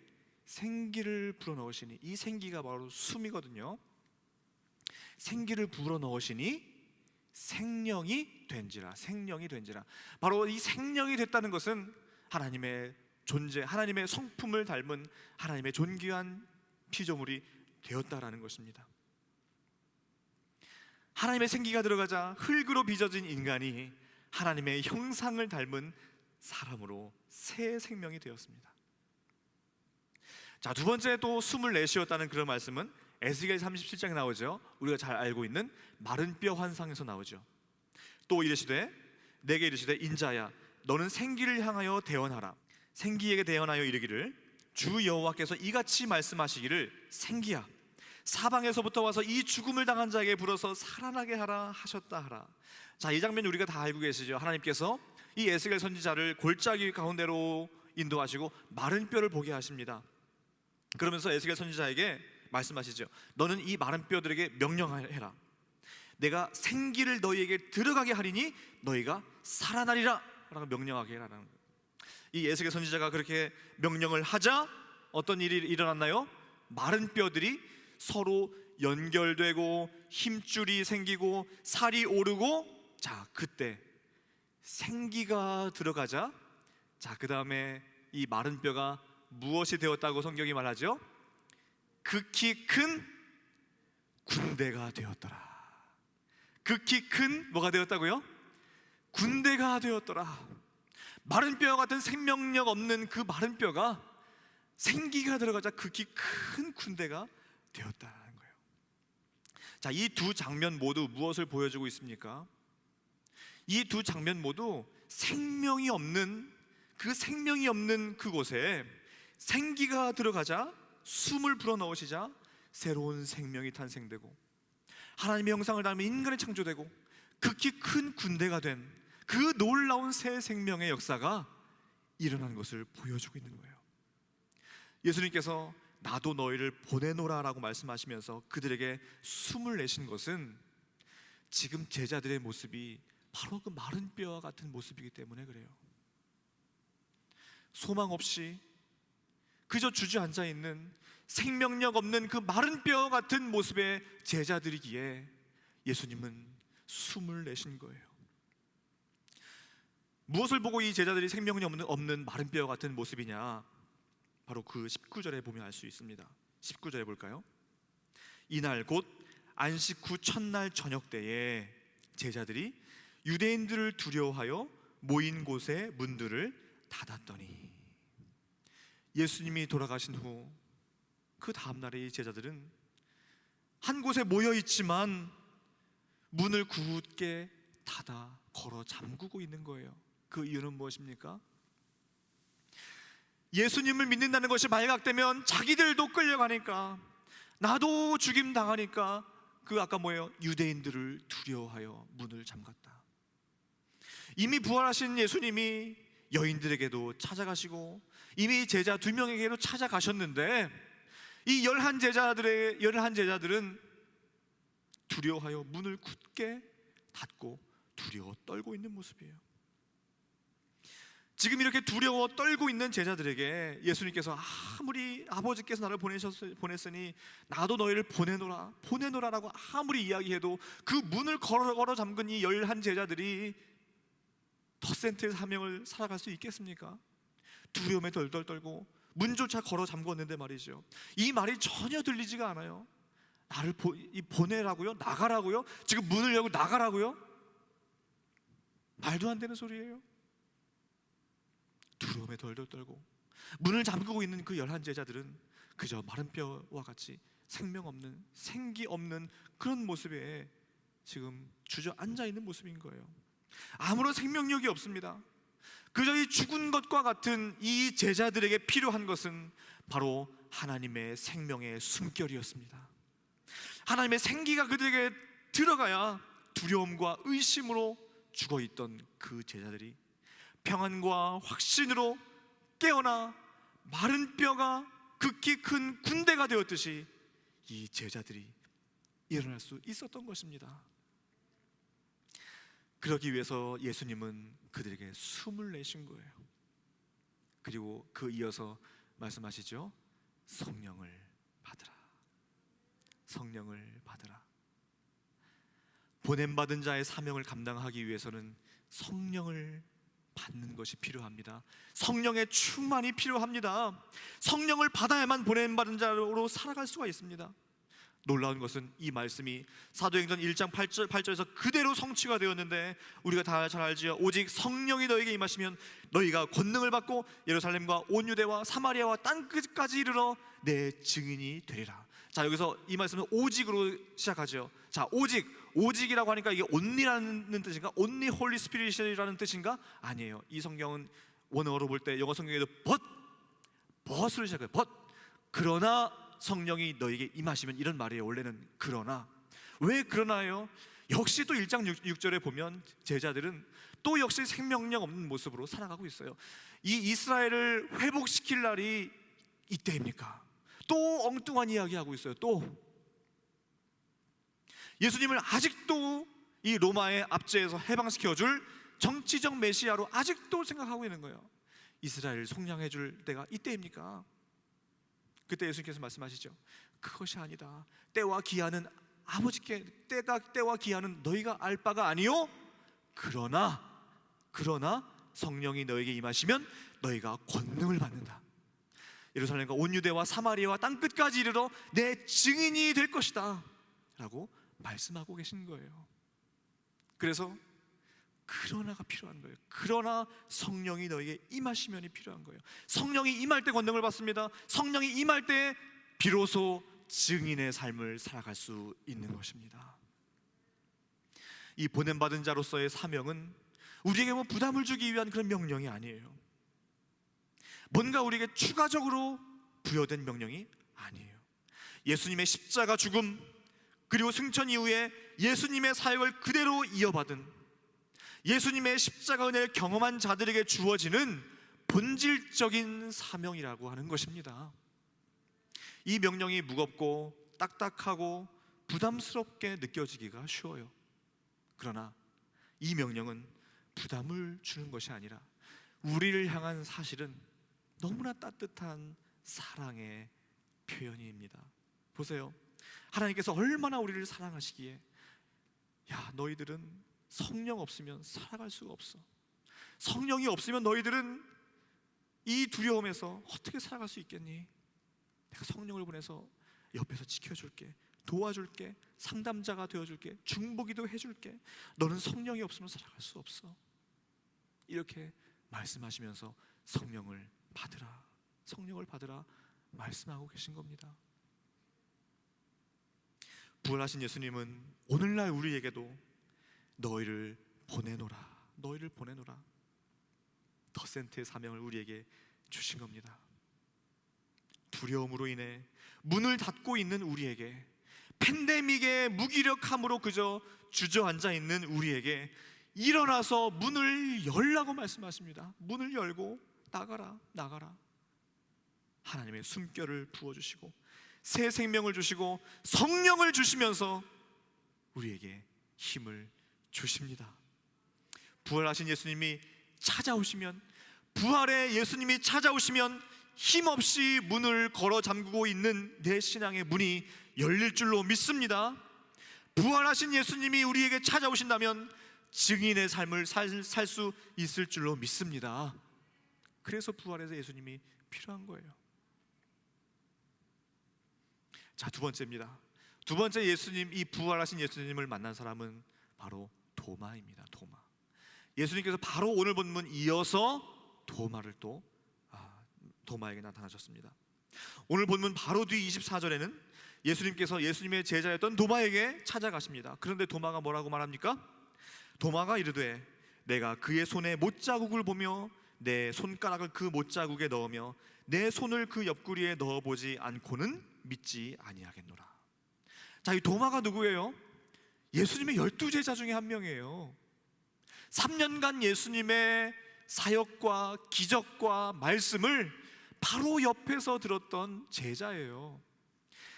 생기를 불어넣으시니, 이 생기가 바로 숨이거든요. 생기를 불어넣으시니 생령이 된지라. 생령이 된지라. 바로 이 생령이 됐다는 것은 하나님의 존재, 하나님의 성품을 닮은 하나님의 존귀한 피조물이 되었다라는 것입니다. 하나님의 생기가 들어가자 흙으로 빚어진 인간이 하나님의 형상을 닮은 사람으로 새 생명이 되었습니다. 자, 두 번째 또 숨을 내쉬었다는 그런 말씀은 에스겔 37장에 나오죠. 우리가 잘 알고 있는 마른 뼈 환상에서 나오죠. 또 이르시되 내게 이르시되 인자야 너는 생기를 향하여 대언하라. 생기에게 대언하여 이르기를 주 여호와께서 이같이 말씀하시기를 생기야 사방에서부터 와서 이 죽음을 당한 자에게 불어서 살아나게 하라 하셨다 하라. 자, 이 장면 우리가 다 알고 계시죠. 하나님께서 이 에스겔 선지자를 골짜기 가운데로 인도하시고 마른 뼈를 보게 하십니다. 그러면서 에스겔 선지자에게 말씀하시죠. 너는 이 마른 뼈들에게 명령해라. 내가 생기를 너희에게 들어가게 하리니 너희가 살아나리라 라고 명령하게 해라는 거예요. 이 에스겔 선지자가 그렇게 명령을 하자 어떤 일이 일어났나요? 마른 뼈들이 서로 연결되고 힘줄이 생기고 살이 오르고, 자, 그때 생기가 들어가자, 자, 그 다음에 이 마른 뼈가 무엇이 되었다고 성경이 말하죠? 극히 큰 군대가 되었더라. 극히 큰 뭐가 되었다고요? 군대가 되었더라. 마른 뼈 같은 생명력 없는 그 마른 뼈가 생기가 들어가자 극히 큰 군대가 되었다는 거예요. 자, 이 두 장면 모두 무엇을 보여주고 있습니까? 이 두 장면 모두 생명이 없는 그곳에 생기가 들어가자, 숨을 불어넣으시자 새로운 생명이 탄생되고 하나님의 형상을 닮은 인간이 창조되고 극히 큰 군대가 된 그 놀라운 새 생명의 역사가 일어난 것을 보여주고 있는 거예요. 예수님께서 나도 너희를 보내노라 라고 말씀하시면서 그들에게 숨을 내신 것은 지금 제자들의 모습이 바로 그 마른 뼈와 같은 모습이기 때문에 그래요. 소망 없이 그저 주저앉아 있는 생명력 없는 그 마른 뼈 같은 모습의 제자들이기에 예수님은 숨을 내신 거예요. 무엇을 보고 이 제자들이 생명력 없는 마른 뼈 같은 모습이냐? 바로 그 19절에 보면 알 수 있습니다. 19절에 볼까요? 이날 곧 안식 후 첫날 저녁 때에 제자들이 유대인들을 두려워하여 모인 곳에 문들을 닫았더니, 예수님이 돌아가신 후 그 다음날에 이 제자들은 한 곳에 모여 있지만 문을 굳게 닫아 걸어 잠그고 있는 거예요. 그 이유는 무엇입니까? 예수님을 믿는다는 것이 발각되면 자기들도 끌려가니까, 나도 죽임 당하니까 그 아까 뭐예요? 유대인들을 두려워하여 문을 잠갔다. 이미 부활하신 예수님이 여인들에게도 찾아가시고 이미 제자 2명에게도 찾아가셨는데 이 11제자들은 두려워하여 문을 굳게 닫고 두려워 떨고 있는 모습이에요. 지금 이렇게 두려워 떨고 있는 제자들에게 예수님께서 아무리 아버지께서 나를 보냈으니 나도 너희를 보내노라라고 아무리 이야기해도 그 문을 걸어 잠근 이 11제자들이 덧센트의 사명을 살아갈 수 있겠습니까? 두려움에 덜덜 떨고 문조차 걸어 잠궜는데 말이죠, 이 말이 전혀 들리지가 않아요. 나를 보내라고요? 나가라고요? 지금 문을 열고 나가라고요? 말도 안 되는 소리예요. 두려움에 덜덜 떨고 문을 잠그고 있는 그 11제자들은 그저 마른 뼈와 같이 생명 없는, 생기 없는 그런 모습에 지금 주저앉아 있는 모습인 거예요. 아무런 생명력이 없습니다. 그저 이 죽은 것과 같은 이 제자들에게 필요한 것은 바로 하나님의 생명의 숨결이었습니다. 하나님의 생기가 그들에게 들어가야 두려움과 의심으로 죽어있던 그 제자들이 평안과 확신으로 깨어나 마른 뼈가 극히 큰 군대가 되었듯이 이 제자들이 일어날 수 있었던 것입니다. 그러기 위해서 예수님은 그들에게 숨을 내신 거예요. 그리고 그 이어서 말씀하시죠. 성령을 받으라. 성령을 받으라. 보냄받은 자의 사명을 감당하기 위해서는 성령을 받는 것이 필요합니다. 성령의 충만이 필요합니다. 성령을 받아야만 보냄받은 자로 살아갈 수가 있습니다. 놀라운 것은 이 말씀이 사도행전 1장 8절에서 그대로 성취가 되었는데 우리가 다 잘 알지요. 오직 성령이 너에게 임하시면 너희가 권능을 받고 예루살렘과 온 유대와 사마리아와 땅끝까지 이르러 내 증인이 되리라. 자, 여기서 이 말씀은 오직으로 시작하죠. 자, 오직이라고 하니까 이게 only라는 뜻인가? only Holy Spirit이라는 뜻인가? 아니에요. 이 성경은 원어로 볼 때 영어 성경에도 but으로 시작해요. but. 그러나 성령이 너에게 임하시면, 이런 말이에요. 원래는 그러나. 왜 그러나요? 역시 또 1장 6절에 보면 제자들은 또 역시 생명력 없는 모습으로 살아가고 있어요. 이 이스라엘을 회복시킬 날이 이때입니까? 또 엉뚱한 이야기하고 있어요. 또 예수님을 아직도 이 로마의 압제에서 해방시켜줄 정치적 메시아로 아직도 생각하고 있는 거예요. 이스라엘을 속량해줄 때가 이때입니까? 그때 예수님께서 말씀하시죠. 그것이 아니다. 때와 기한은 아버지께, 때와 기한은 너희가 알 바가 아니요. 그러나 그러나 성령이 너에게 임하시면 너희가 권능을 받는다. 예루살렘과 온 유대와 사마리아와 땅끝까지 이르러 내 증인이 될 것이다 라고 말씀하고 계신 거예요. 그래서 그러나가 필요한 거예요. 그러나 성령이 너에게 임하시면이 필요한 거예요. 성령이 임할 때 권능을 받습니다. 성령이 임할 때 비로소 증인의 삶을 살아갈 수 있는 것입니다. 이 보냄받은 자로서의 사명은 우리에게 뭐 부담을 주기 위한 그런 명령이 아니에요. 뭔가 우리에게 추가적으로 부여된 명령이 아니에요. 예수님의 십자가 죽음 그리고 승천 이후에 예수님의 사역을 그대로 이어받은, 예수님의 십자가 은혜를 경험한 자들에게 주어지는 본질적인 사명이라고 하는 것입니다. 이 명령이 무겁고 딱딱하고 부담스럽게 느껴지기가 쉬워요. 그러나 이 명령은 부담을 주는 것이 아니라 우리를 향한 사실은 너무나 따뜻한 사랑의 표현입니다. 보세요. 하나님께서 얼마나 우리를 사랑하시기에, 야, 너희들은 성령 없으면 살아갈 수가 없어. 성령이 없으면 너희들은 이 두려움에서 어떻게 살아갈 수 있겠니? 내가 성령을 보내서 옆에서 지켜줄게, 도와줄게, 상담자가 되어줄게, 중보기도 해줄게. 너는 성령이 없으면 살아갈 수 없어. 이렇게 말씀하시면서 성령을 받으라, 성령을 받으라 말씀하고 계신 겁니다. 부활하신 예수님은 오늘날 우리에게도 너희를 보내노라, 너희를 보내노라, 더 센트의 사명을 우리에게 주신 겁니다. 두려움으로 인해 문을 닫고 있는 우리에게, 팬데믹의 무기력함으로 그저 주저앉아 있는 우리에게 일어나서 문을 열라고 말씀하십니다. 문을 열고 나가라, 나가라. 하나님의 숨결을 부어주시고 새 생명을 주시고 성령을 주시면서 우리에게 힘을 주십니다. 부활하신 예수님이 찾아오시면, 부활의 예수님이 찾아오시면 힘없이 문을 걸어 잠그고 있는 내 신앙의 문이 열릴 줄로 믿습니다. 부활하신 예수님이 우리에게 찾아오신다면 증인의 삶을 살 수 있을 줄로 믿습니다. 그래서 부활해서 예수님이 필요한 거예요. 자, 두 번째입니다. 두 번째 예수님, 이 부활하신 예수님을 만난 사람은 바로 도마입니다. 도마. 예수님께서 바로 오늘 본문 이어서 도마를 또 도마에게 나타나셨습니다. 오늘 본문 바로 뒤 24절에는 예수님께서 예수님의 제자였던 도마에게 찾아가십니다. 그런데 도마가 뭐라고 말합니까? 도마가 이르되 내가 그의 손에 못자국을 보며 내 손가락을 그 못자국에 넣으며 내 손을 그 옆구리에 넣어보지 않고는 믿지 아니하겠노라. 자, 이 도마가 누구예요? 예수님의 12제자 중에 한 명이에요. 3년간 예수님의 사역과 기적과 말씀을 바로 옆에서 들었던 제자예요.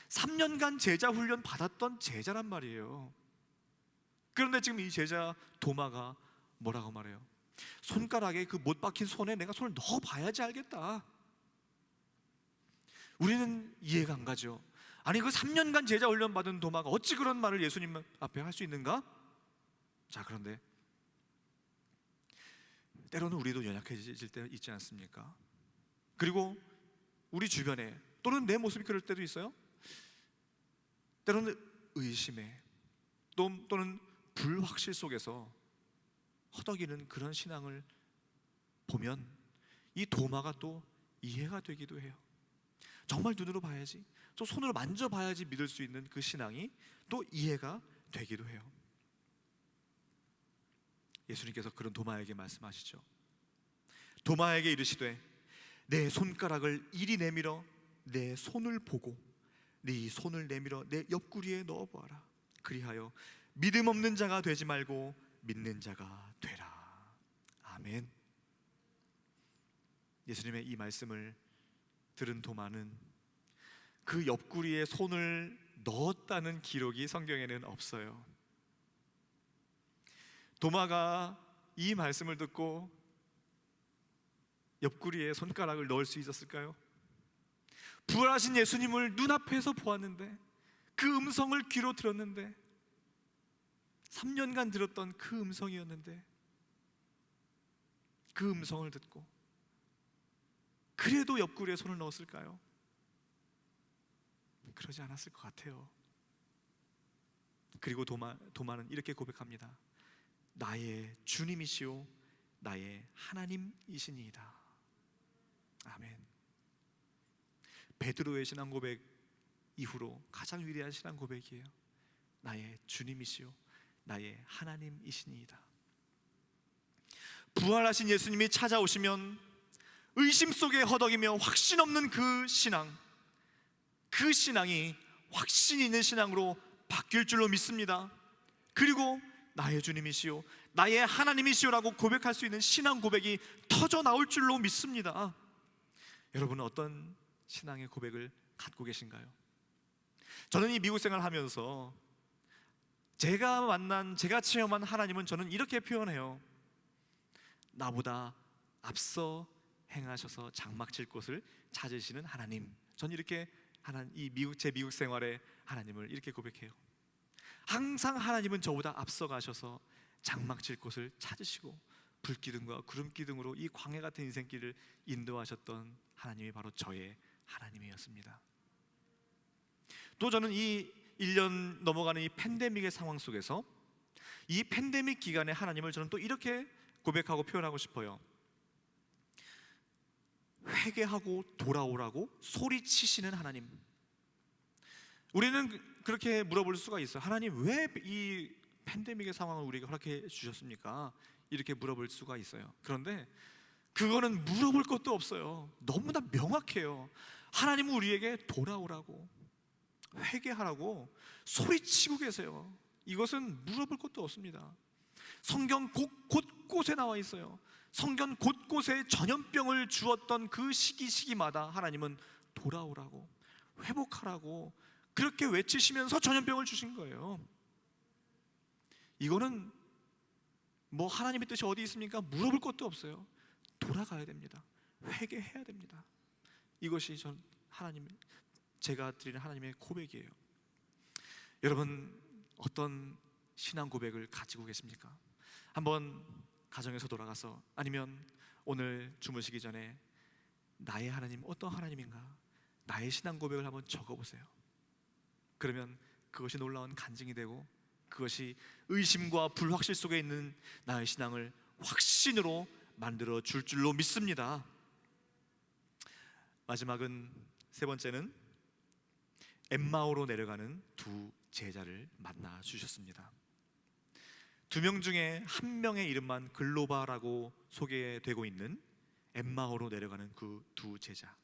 3년간 제자 훈련 받았던 제자란 말이에요. 그런데 지금 이 제자 도마가 뭐라고 말해요? 손가락에 그 못 박힌 손에 내가 손을 넣어봐야지 알겠다. 우리는 이해가 안 가죠. 아니, 그 3년간 제자 훈련 받은 도마가 어찌 그런 말을 예수님 앞에 할 수 있는가? 자, 그런데 때로는 우리도 연약해질 때 있지 않습니까? 그리고 우리 주변에 또는 내 모습이 그럴 때도 있어요. 때로는 의심에 또는 불확실 속에서 허덕이는 그런 신앙을 보면 이 도마가 또 이해가 되기도 해요. 정말 눈으로 봐야지, 또 손으로 만져봐야지 믿을 수 있는 그 신앙이 또 이해가 되기도 해요. 예수님께서 그런 도마에게 말씀하시죠. 도마에게 이르시되 내 손가락을 이리 내밀어 내 손을 보고 네 손을 내밀어 내 옆구리에 넣어보아라. 그리하여 믿음 없는 자가 되지 말고 믿는 자가 되라. 아멘. 예수님의 이 말씀을 들은 도마는 그 옆구리에 손을 넣었다는 기록이 성경에는 없어요. 도마가 이 말씀을 듣고 옆구리에 손가락을 넣을 수 있었을까요? 부활하신 예수님을 눈앞에서 보았는데, 그 음성을 귀로 들었는데, 3년간 들었던 그 음성이었는데 그 음성을 듣고 그래도 옆구리에 손을 넣었을까요? 그러지 않았을 것 같아요. 그리고 도마는 이렇게 고백합니다. 나의 주님이시오 나의 하나님이시니이다. 아멘. 베드로의 신앙 고백 이후로 가장 위대한 신앙 고백이에요. 나의 주님이시오 나의 하나님이시니이다. 부활하신 예수님이 찾아오시면 의심 속에 허덕이며 확신 없는 그 신앙이 확신 있는 신앙으로 바뀔 줄로 믿습니다. 그리고 나의 주님이시오 나의 하나님이시오라고 고백할 수 있는 신앙 고백이 터져 나올 줄로 믿습니다. 여러분은 어떤 신앙의 고백을 갖고 계신가요? 저는 이 미국 생활을 하면서 제가 체험한 하나님은 저는 이렇게 표현해요. 나보다 앞서 행하셔서 장막 칠 곳을 찾으시는 하나님. 저는 이렇게 제 미국 생활의 하나님을 이렇게 고백해요. 항상 하나님은 저보다 앞서 가셔서 장막 칠 곳을 찾으시고 불기둥과 구름기둥으로 이 광야 같은 인생길을 인도하셨던 하나님이 바로 저의 하나님이었습니다. 또 저는 이 1년 넘어가는 이 팬데믹의 상황 속에서 이 팬데믹 기간에 하나님을 저는 또 이렇게 고백하고 표현하고 싶어요. 회개하고 돌아오라고 소리치시는 하나님. 우리는 그렇게 물어볼 수가 있어요. 하나님 왜 이 팬데믹의 상황을 우리에게 허락해 주셨습니까? 이렇게 물어볼 수가 있어요. 그런데 그거는 물어볼 것도 없어요. 너무나 명확해요. 하나님은 우리에게 돌아오라고 회개하라고 소리치고 계세요. 이것은 물어볼 것도 없습니다. 성경 곳곳에 나와 있어요. 성경 곳곳에 전염병을 주었던 그 시기마다 하나님은 돌아오라고 회복하라고 그렇게 외치시면서 전염병을 주신 거예요. 이거는 뭐 하나님의 뜻이 어디 있습니까? 물어볼 것도 없어요. 돌아가야 됩니다. 회개해야 됩니다. 이것이 제가 드리는 하나님의 고백이에요. 여러분 어떤 신앙 고백을 가지고 계십니까? 한번 가정에서 돌아가서 아니면 오늘 주무시기 전에 나의 하나님 어떤 하나님인가? 나의 신앙 고백을 한번 적어보세요. 그러면 그것이 놀라운 간증이 되고 그것이 의심과 불확실 속에 있는 나의 신앙을 확신으로 만들어 줄 줄로 믿습니다. 마지막은 세 번째는 엠마오로 내려가는 두 제자를 만나 주셨습니다. 2명 중에 한 명의 이름만 글로바라고 소개되고 있는 엠마오로 내려가는 그 두 제자.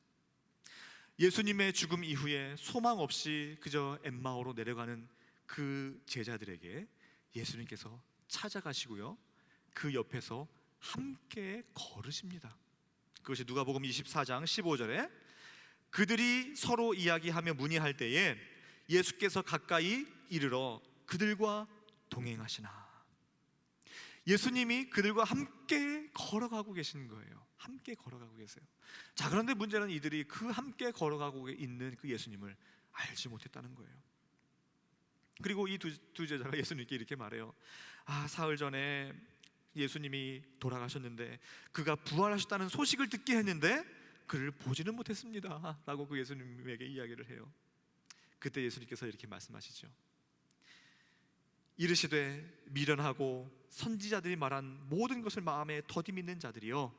예수님의 죽음 이후에 소망 없이 그저 엠마오로 내려가는 그 제자들에게 예수님께서 찾아가시고요, 그 옆에서 함께 걸으십니다. 그것이 누가복음 24장 15절에 그들이 서로 이야기하며 문의할 때에 예수께서 가까이 이르러 그들과 동행하시나. 예수님이 그들과 함께 걸어가고 계신 거예요. 함께 걸어가고 계세요. 자, 그런데 문제는 이들이 그 함께 걸어가고 있는 그 예수님을 알지 못했다는 거예요. 그리고 이 두 제자가 예수님께 이렇게 말해요. 사흘 전에 예수님이 돌아가셨는데 그가 부활하셨다는 소식을 듣게 했는데 그를 보지는 못했습니다 라고 그 예수님에게 이야기를 해요. 그때 예수님께서 이렇게 말씀하시죠. 이르시되 미련하고 선지자들이 말한 모든 것을 마음에 더디 믿는 자들이여,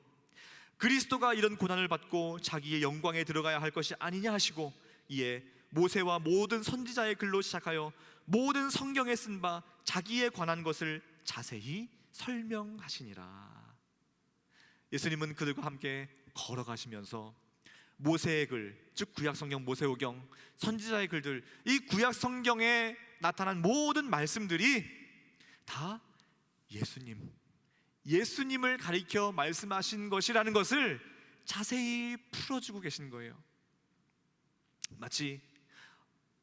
그리스도가 이런 고난을 받고 자기의 영광에 들어가야 할 것이 아니냐 하시고 이에 모세와 모든 선지자의 글로 시작하여 모든 성경에 쓴 바 자기에 관한 것을 자세히 설명하시니라. 예수님은 그들과 함께 걸어가시면서 모세의 글, 즉 구약성경 모세오경, 선지자의 글들, 이 구약성경에 나타난 모든 말씀들이 다 예수님을 가리켜 말씀하신 것이라는 것을 자세히 풀어주고 계신 거예요. 마치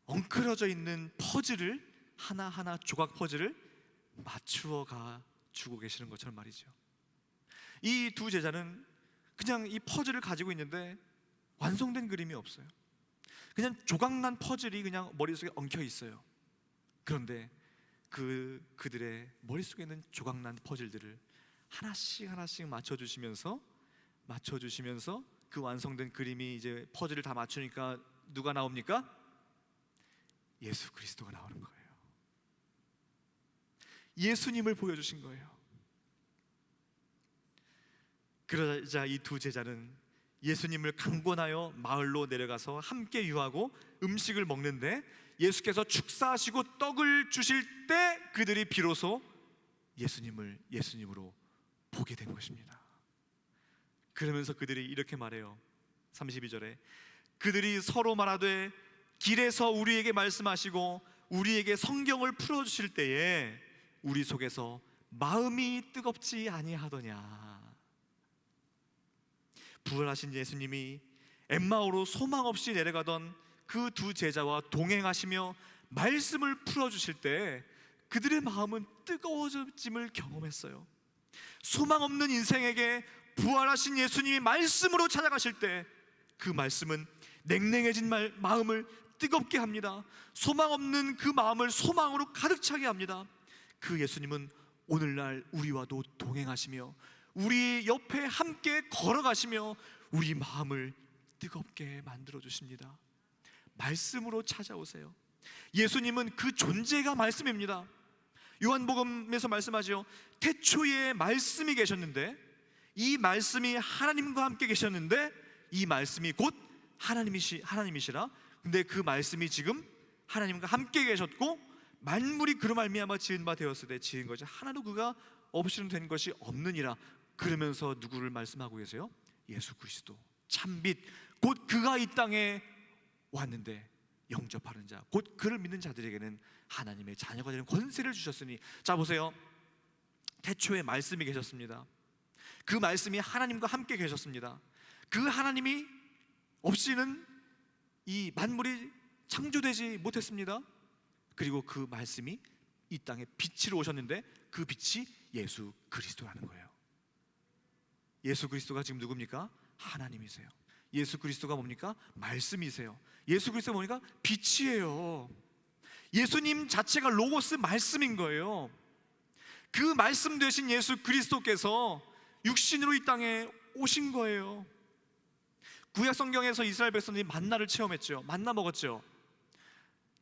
엉클어져 있는 퍼즐을 하나하나 조각 퍼즐을 맞추어 가주고 계시는 것처럼 말이죠. 이 두 제자는 그냥 이 퍼즐을 가지고 있는데 완성된 그림이 없어요. 그냥 조각난 퍼즐이 그냥 머릿속에 엉켜 있어요. 그런데 그들의 머릿속에 있는 조각난 퍼즐들을 하나씩 하나씩 맞춰주시면서 그 완성된 그림이 이제 퍼즐을 다 맞추니까 누가 나옵니까? 예수 그리스도가 나오는 거예요. 예수님을 보여주신 거예요. 그러자 이 두 제자는 예수님을 강권하여 마을로 내려가서 함께 유하고 음식을 먹는데 예수께서 축사하시고 떡을 주실 때 그들이 비로소 예수님을 예수님으로 보게 된 것입니다. 그러면서 그들이 이렇게 말해요. 32절에 그들이 서로 말하되 길에서 우리에게 말씀하시고 우리에게 성경을 풀어주실 때에 우리 속에서 마음이 뜨겁지 아니하더냐. 부활하신 예수님이 엠마오로 소망 없이 내려가던 그 두 제자와 동행하시며 말씀을 풀어주실 때 그들의 마음은 뜨거워짐을 경험했어요. 소망 없는 인생에게 부활하신 예수님이 말씀으로 찾아가실 때 그 말씀은 냉랭해진 마음을 뜨겁게 합니다. 소망 없는 그 마음을 소망으로 가득 차게 합니다. 그 예수님은 오늘날 우리와도 동행하시며 우리 옆에 함께 걸어가시며 우리 마음을 뜨겁게 만들어 주십니다. 말씀으로 찾아오세요. 예수님은 그 존재가 말씀입니다. 요한복음에서 말씀하죠. 태초에 말씀이 계셨는데 이 말씀이 하나님과 함께 계셨는데 이 말씀이 곧 하나님이시라. 근데 그 말씀이 지금 하나님과 함께 계셨고 만물이 그로 말미암아 지은 바 되었을 때 지은 것이 하나도 그가 없이는 된 것이 없느니라. 그러면서 누구를 말씀하고 계세요? 예수 그리스도 참빛 곧 그가 이 땅에 왔는데 영접하는 자 곧 그를 믿는 자들에게는 하나님의 자녀가 되는 권세를 주셨으니. 자 보세요. 태초에 말씀이 계셨습니다. 그 말씀이 하나님과 함께 계셨습니다. 그 하나님이 없이는 이 만물이 창조되지 못했습니다. 그리고 그 말씀이 이 땅에 빛으로 오셨는데 그 빛이 예수 그리스도라는 거예요. 예수 그리스도가 지금 누굽니까? 하나님이세요. 예수 그리스도가 뭡니까? 말씀이세요. 예수 그리스도가 뭡니까? 빛이에요. 예수님 자체가 로고스 말씀인 거예요. 그 말씀 되신 예수 그리스도께서 육신으로 이 땅에 오신 거예요. 구약 성경에서 이스라엘 백성들이 만나를 체험했죠. 만나 먹었죠.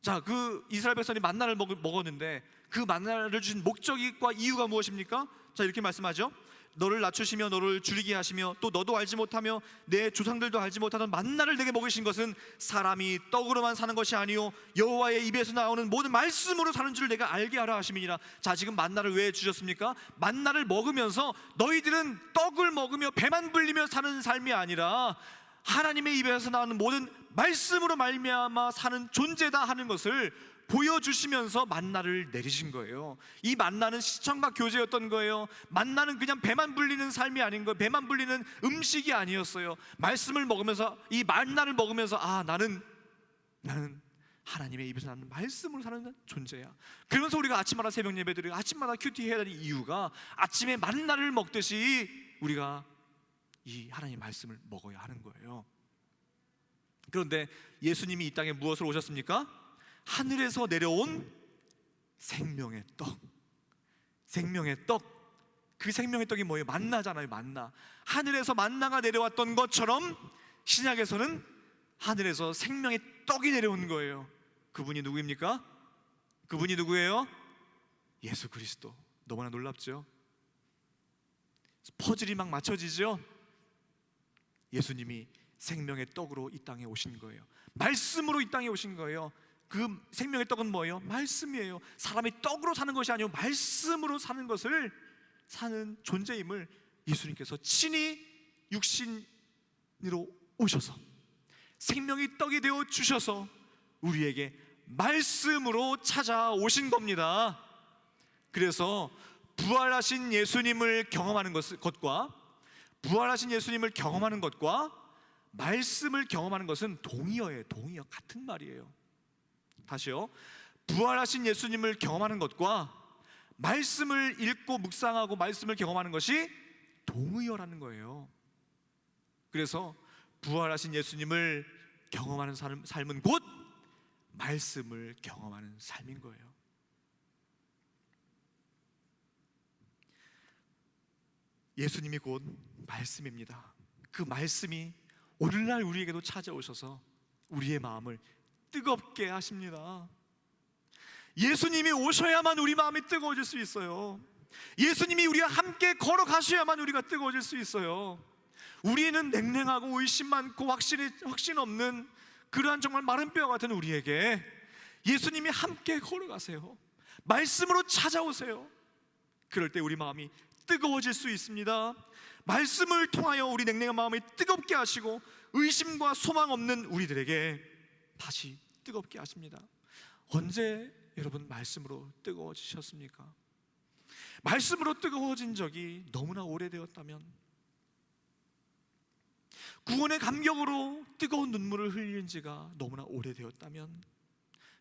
자, 그 이스라엘 백성이 만나를 먹었는데 그 만나를 주신 목적과 이유가 무엇입니까? 자, 이렇게 말씀하죠. 너를 낮추시며 너를 줄이게 하시며 또 너도 알지 못하며 내 조상들도 알지 못하던 만나를 내게 먹이신 것은 사람이 떡으로만 사는 것이 아니요 여호와의 입에서 나오는 모든 말씀으로 사는 줄 내가 알게 하라 하심이니라. 자, 지금 만나를 왜 주셨습니까? 만나를 먹으면서 너희들은 떡을 먹으며 배만 불리며 사는 삶이 아니라 하나님의 입에서 나오는 모든 말씀으로 말미암아 사는 존재다 하는 것을 보여주시면서 만나를 내리신 거예요. 이 만나는 시청과 교제였던 거예요. 만나는 그냥 배만 불리는 삶이 아닌 거예요. 배만 불리는 음식이 아니었어요. 말씀을 먹으면서 이 만나를 먹으면서 나는 하나님의 입에서 나는 말씀으로 사는 존재야. 그러면서 우리가 아침마다 새벽 예배드리고 아침마다 큐티 해야 되는 이유가 아침에 만나를 먹듯이 우리가 이 하나님의 말씀을 먹어야 하는 거예요. 그런데 예수님이 이 땅에 무엇을 오셨습니까? 하늘에서 내려온 생명의 떡. 생명의 떡. 그 생명의 떡이 뭐예요? 만나잖아요. 만나. 하늘에서 만나가 내려왔던 것처럼 신약에서는 하늘에서 생명의 떡이 내려온 거예요. 그분이 누구입니까? 그분이 누구예요? 예수 그리스도. 너무나 놀랍죠? 퍼즐이 막 맞춰지죠? 예수님이 생명의 떡으로 이 땅에 오신 거예요. 말씀으로 이 땅에 오신 거예요. 그 생명의 떡은 뭐예요? 말씀이에요. 사람이 떡으로 사는 것이 아니고 말씀으로 사는 것을 사는 존재임을 예수님께서 친히 육신으로 오셔서 생명의 떡이 되어 주셔서 우리에게 말씀으로 찾아오신 겁니다. 그래서 부활하신 예수님을 경험하는 것과 부활하신 예수님을 경험하는 것과 말씀을 경험하는 것은 동의어예요. 동의어. 같은 말이에요. 다시요. 부활하신 예수님을 경험하는 것과 말씀을 읽고 묵상하고 말씀을 경험하는 것이 동의어라는 거예요. 그래서 부활하신 예수님을 경험하는 삶은 곧 말씀을 경험하는 삶인 거예요. 예수님이 곧 말씀입니다. 그 말씀이 오늘날 우리에게도 찾아오셔서 우리의 마음을 뜨겁게 하십니다. 예수님이 오셔야만 우리 마음이 뜨거워질 수 있어요. 예수님이 우리와 함께 걸어가셔야만 우리가 뜨거워질 수 있어요. 우리는 냉랭하고 의심 많고 확신 없는 그러한 정말 마른 뼈 같은 우리에게 예수님이 함께 걸어가세요. 말씀으로 찾아오세요. 그럴 때 우리 마음이 뜨거워질 수 있습니다. 말씀을 통하여 우리 냉랭한 마음을 뜨겁게 하시고 의심과 소망 없는 우리들에게 다시 뜨겁게 하십니다. 언제 여러분 말씀으로 뜨거워지셨습니까? 말씀으로 뜨거워진 적이 너무나 오래되었다면, 구원의 감격으로 뜨거운 눈물을 흘린 지가 너무나 오래되었다면,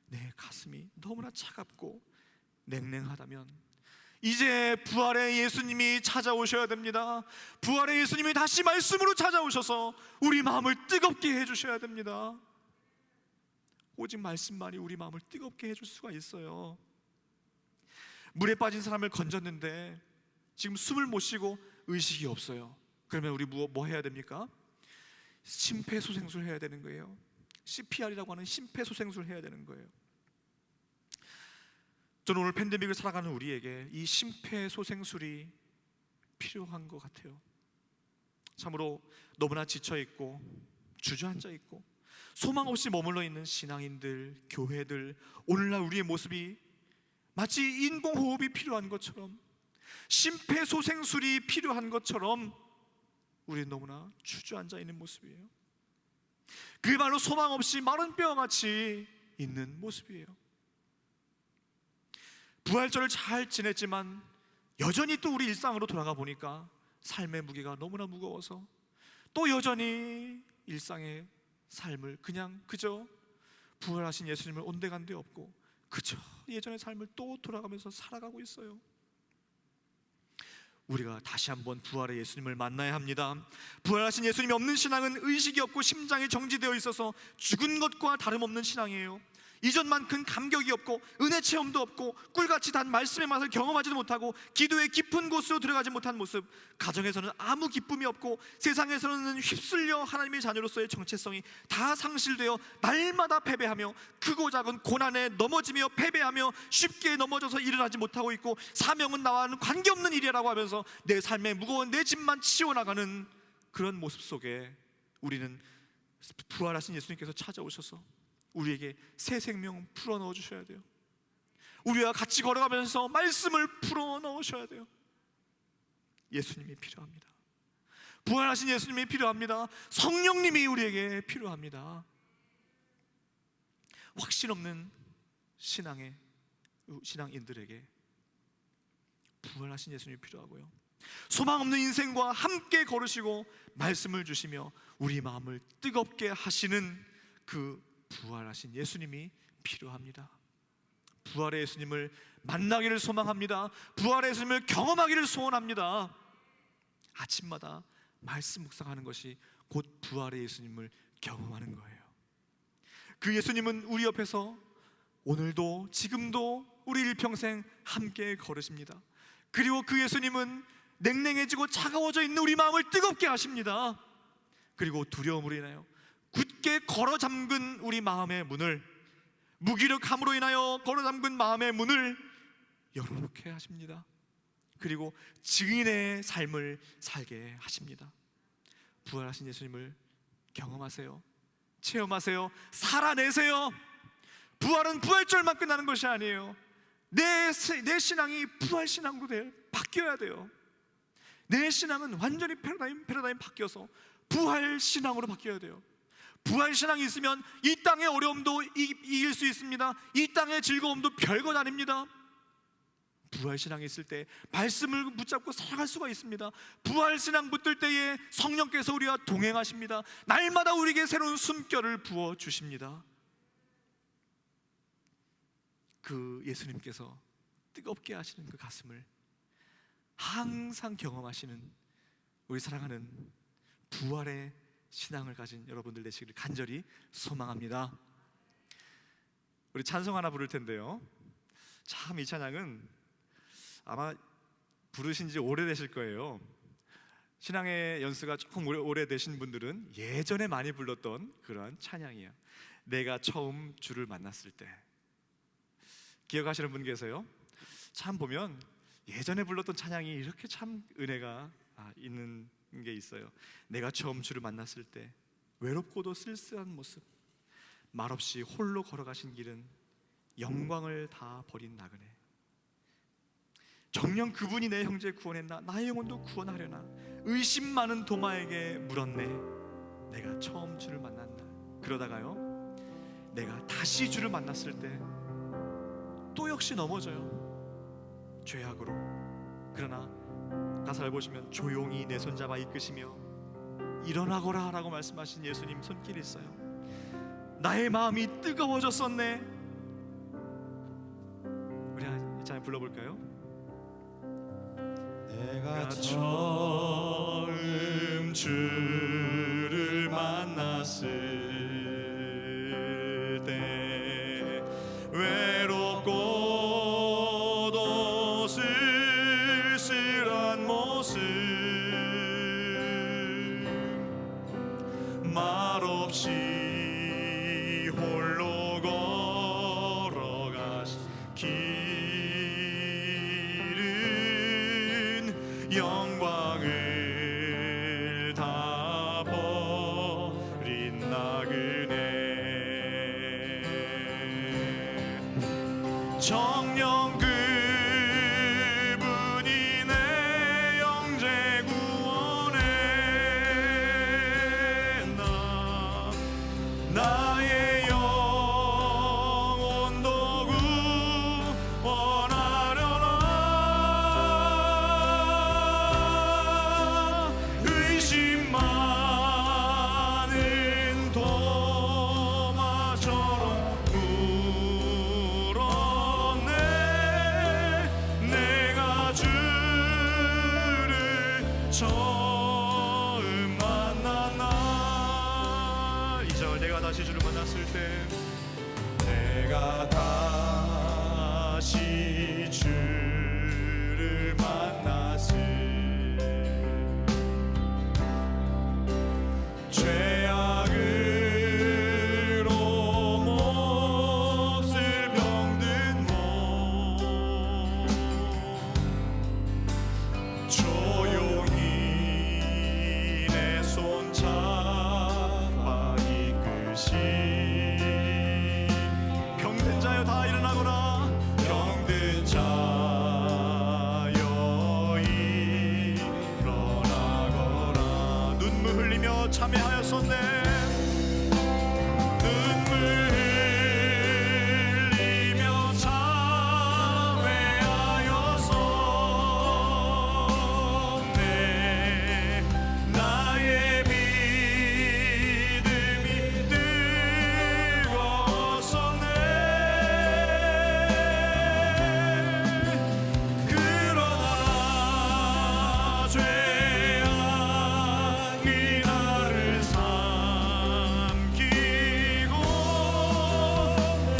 내 가슴이 너무나 차갑고 냉랭하다면 이제 부활의 예수님이 찾아오셔야 됩니다. 부활의 예수님이 다시 말씀으로 찾아오셔서 우리 마음을 뜨겁게 해주셔야 됩니다. 오직 말씀만이 우리 마음을 뜨겁게 해줄 수가 있어요. 물에 빠진 사람을 건졌는데 지금 숨을 못 쉬고 의식이 없어요. 그러면 우리 뭐 해야 됩니까? 심폐소생술 해야 되는 거예요. CPR이라고 하는 심폐소생술 해야 되는 거예요. 저는 오늘 팬데믹을 살아가는 우리에게 이 심폐소생술이 필요한 것 같아요. 참으로 너무나 지쳐있고 주저앉아있고 소망 없이 머물러 있는 신앙인들, 교회들, 오늘날 우리의 모습이 마치 인공호흡이 필요한 것처럼, 심폐소생술이 필요한 것처럼 우리는 너무나 주저앉아 있는 모습이에요. 그야말로 소망 없이 마른 뼈같이 있는 모습이에요. 부활절을 잘 지냈지만 여전히 또 우리 일상으로 돌아가 보니까 삶의 무게가 너무나 무거워서 또 여전히 일상의 삶을 그저 부활하신 예수님을 온데간데 없고 그저 예전의 삶을 또 돌아가면서 살아가고 있어요. 우리가 다시 한번 부활의 예수님을 만나야 합니다. 부활하신 예수님이 없는 신앙은 의식이 없고 심장이 정지되어 있어서 죽은 것과 다름없는 신앙이에요. 이전만큼 감격이 없고 은혜 체험도 없고 꿀같이 단 말씀의 맛을 경험하지도 못하고 기도의 깊은 곳으로 들어가지 못한 모습, 가정에서는 아무 기쁨이 없고 세상에서는 휩쓸려 하나님의 자녀로서의 정체성이 다 상실되어 날마다 패배하며 크고 작은 고난에 넘어지며 패배하며 쉽게 넘어져서 일어나지 못하고 있고 사명은 나와는 관계없는 일이라고 하면서 내 삶의 무거운 내 짐만 치워나가는 그런 모습 속에 우리는 부활하신 예수님께서 찾아오셔서 우리에게 새 생명 풀어넣어 주셔야 돼요. 우리와 같이 걸어가면서 말씀을 풀어넣으셔야 돼요. 예수님이 필요합니다. 부활하신 예수님이 필요합니다. 성령님이 우리에게 필요합니다. 확신 없는 신앙인들에게 부활하신 예수님이 필요하고요, 소망 없는 인생과 함께 걸으시고 말씀을 주시며 우리 마음을 뜨겁게 하시는 그 부활하신 예수님이 필요합니다. 부활의 예수님을 만나기를 소망합니다. 부활의 예수님을 경험하기를 소원합니다. 아침마다 말씀 묵상하는 것이 곧 부활의 예수님을 경험하는 거예요. 그 예수님은 우리 옆에서 오늘도 지금도 우리 일평생 함께 걸으십니다. 그리고 그 예수님은 냉랭해지고 차가워져 있는 우리 마음을 뜨겁게 하십니다. 그리고 두려움으로 인하여 굳게 걸어 잠근 우리 마음의 문을, 무기력함으로 인하여 걸어 잠근 마음의 문을 열어놓게 하십니다. 그리고 증인의 삶을 살게 하십니다. 부활하신 예수님을 경험하세요. 체험하세요. 살아내세요. 부활은 부활절만 끝나는 것이 아니에요. 내 신앙이 부활신앙으로 바뀌어야 돼요. 내 신앙은 완전히 패러다임 바뀌어서 부활신앙으로 바뀌어야 돼요. 부활신앙이 있으면 이 땅의 어려움도 이길 수 있습니다. 이 땅의 즐거움도 별것 아닙니다. 부활신앙이 있을 때 말씀을 붙잡고 살아갈 수가 있습니다. 부활신앙 붙들 때에 성령께서 우리와 동행하십니다. 날마다 우리에게 새로운 숨결을 부어주십니다. 그 예수님께서 뜨겁게 하시는 그 가슴을 항상 경험하시는 우리 사랑하는 부활의 신앙을 가진 여러분들 되시기를 간절히 소망합니다. 우리 찬송 하나 부를 텐데요, 참 이 찬양은 아마 부르신 지 오래되실 거예요. 신앙의 연수가 조금 오래되신 분들은 예전에 많이 불렀던 그러한 찬양이에요. 내가 처음 주를 만났을 때. 기억하시는 분 계세요? 참 보면 예전에 불렀던 찬양이 이렇게 참 은혜가 있는 게 있어요. 내가 처음 주를 만났을 때 외롭고도 쓸쓸한 모습, 말없이 홀로 걸어가신 길은 영광을 다 버린 나그네. 정녕 그분이 내 형제 구원했나, 나의 영혼도 구원하려나. 의심 많은 도마에게 물었네, 내가 처음 주를 만났나. 그러다가요, 내가 다시 주를 만났을 때 또 역시 넘어져요, 죄악으로. 그러나 가사를 보시면 조용히 내 손잡아 이끄시며 일어나거라 라고 말씀하신 예수님 손길이 있어요. 나의 마음이 뜨거워졌었네. 우리 이 찬양 불러볼까요? 내가 처음 주를 만났을 때 외롭고도 쓸쓸한 모습, 말없이 홀로 걸어가신 길은 영광을 다 버린 나그네. 정녕 그분이 내 형제 구원했나. 나의 영혼도 구원하려나. 의심 많은 도마처럼 물었네, 내가 주를 처음 만난 날. 2절, 내가 다시 주를 만났을 때, 내가 다시 주를 만났을 죄악으로 몹쓸 병든 몸 조용히 내 손 잡아 이끄시. 병든 자여 다 일어나거라. 병든 자여 일어나거라. 눈물 흘리며 참회하였었네. 눈물 흘리며 참회하였었네. 나의 믿음이 뜨거웠었네. 그러나 죄악이 나를 삼키고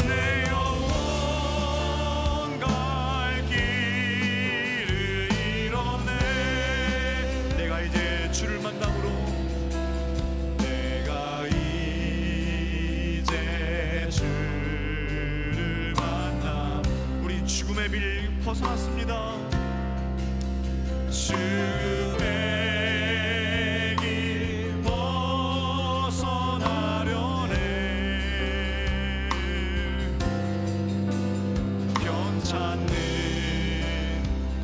내 영혼 갈 길을 잃었네. 내가 이제 주를 만남으로, 내가 이제 주를 만나. 우리 죽음의 빌 벗어났습니다. 죽음의 길 벗어나려네. 편찮는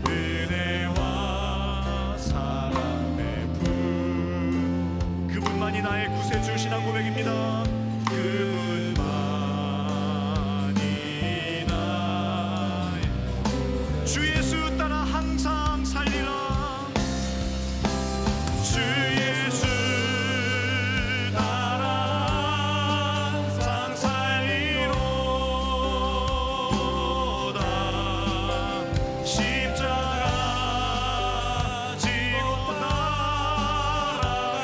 은혜와 사랑의 부, 그분만이 나의 구세주. 신앙 고백입니다. 그분만이 나의 주 예수 따라 항상 살리라. 주 예수 따라 항상 살리로다. 십자가 지고 따라가리라.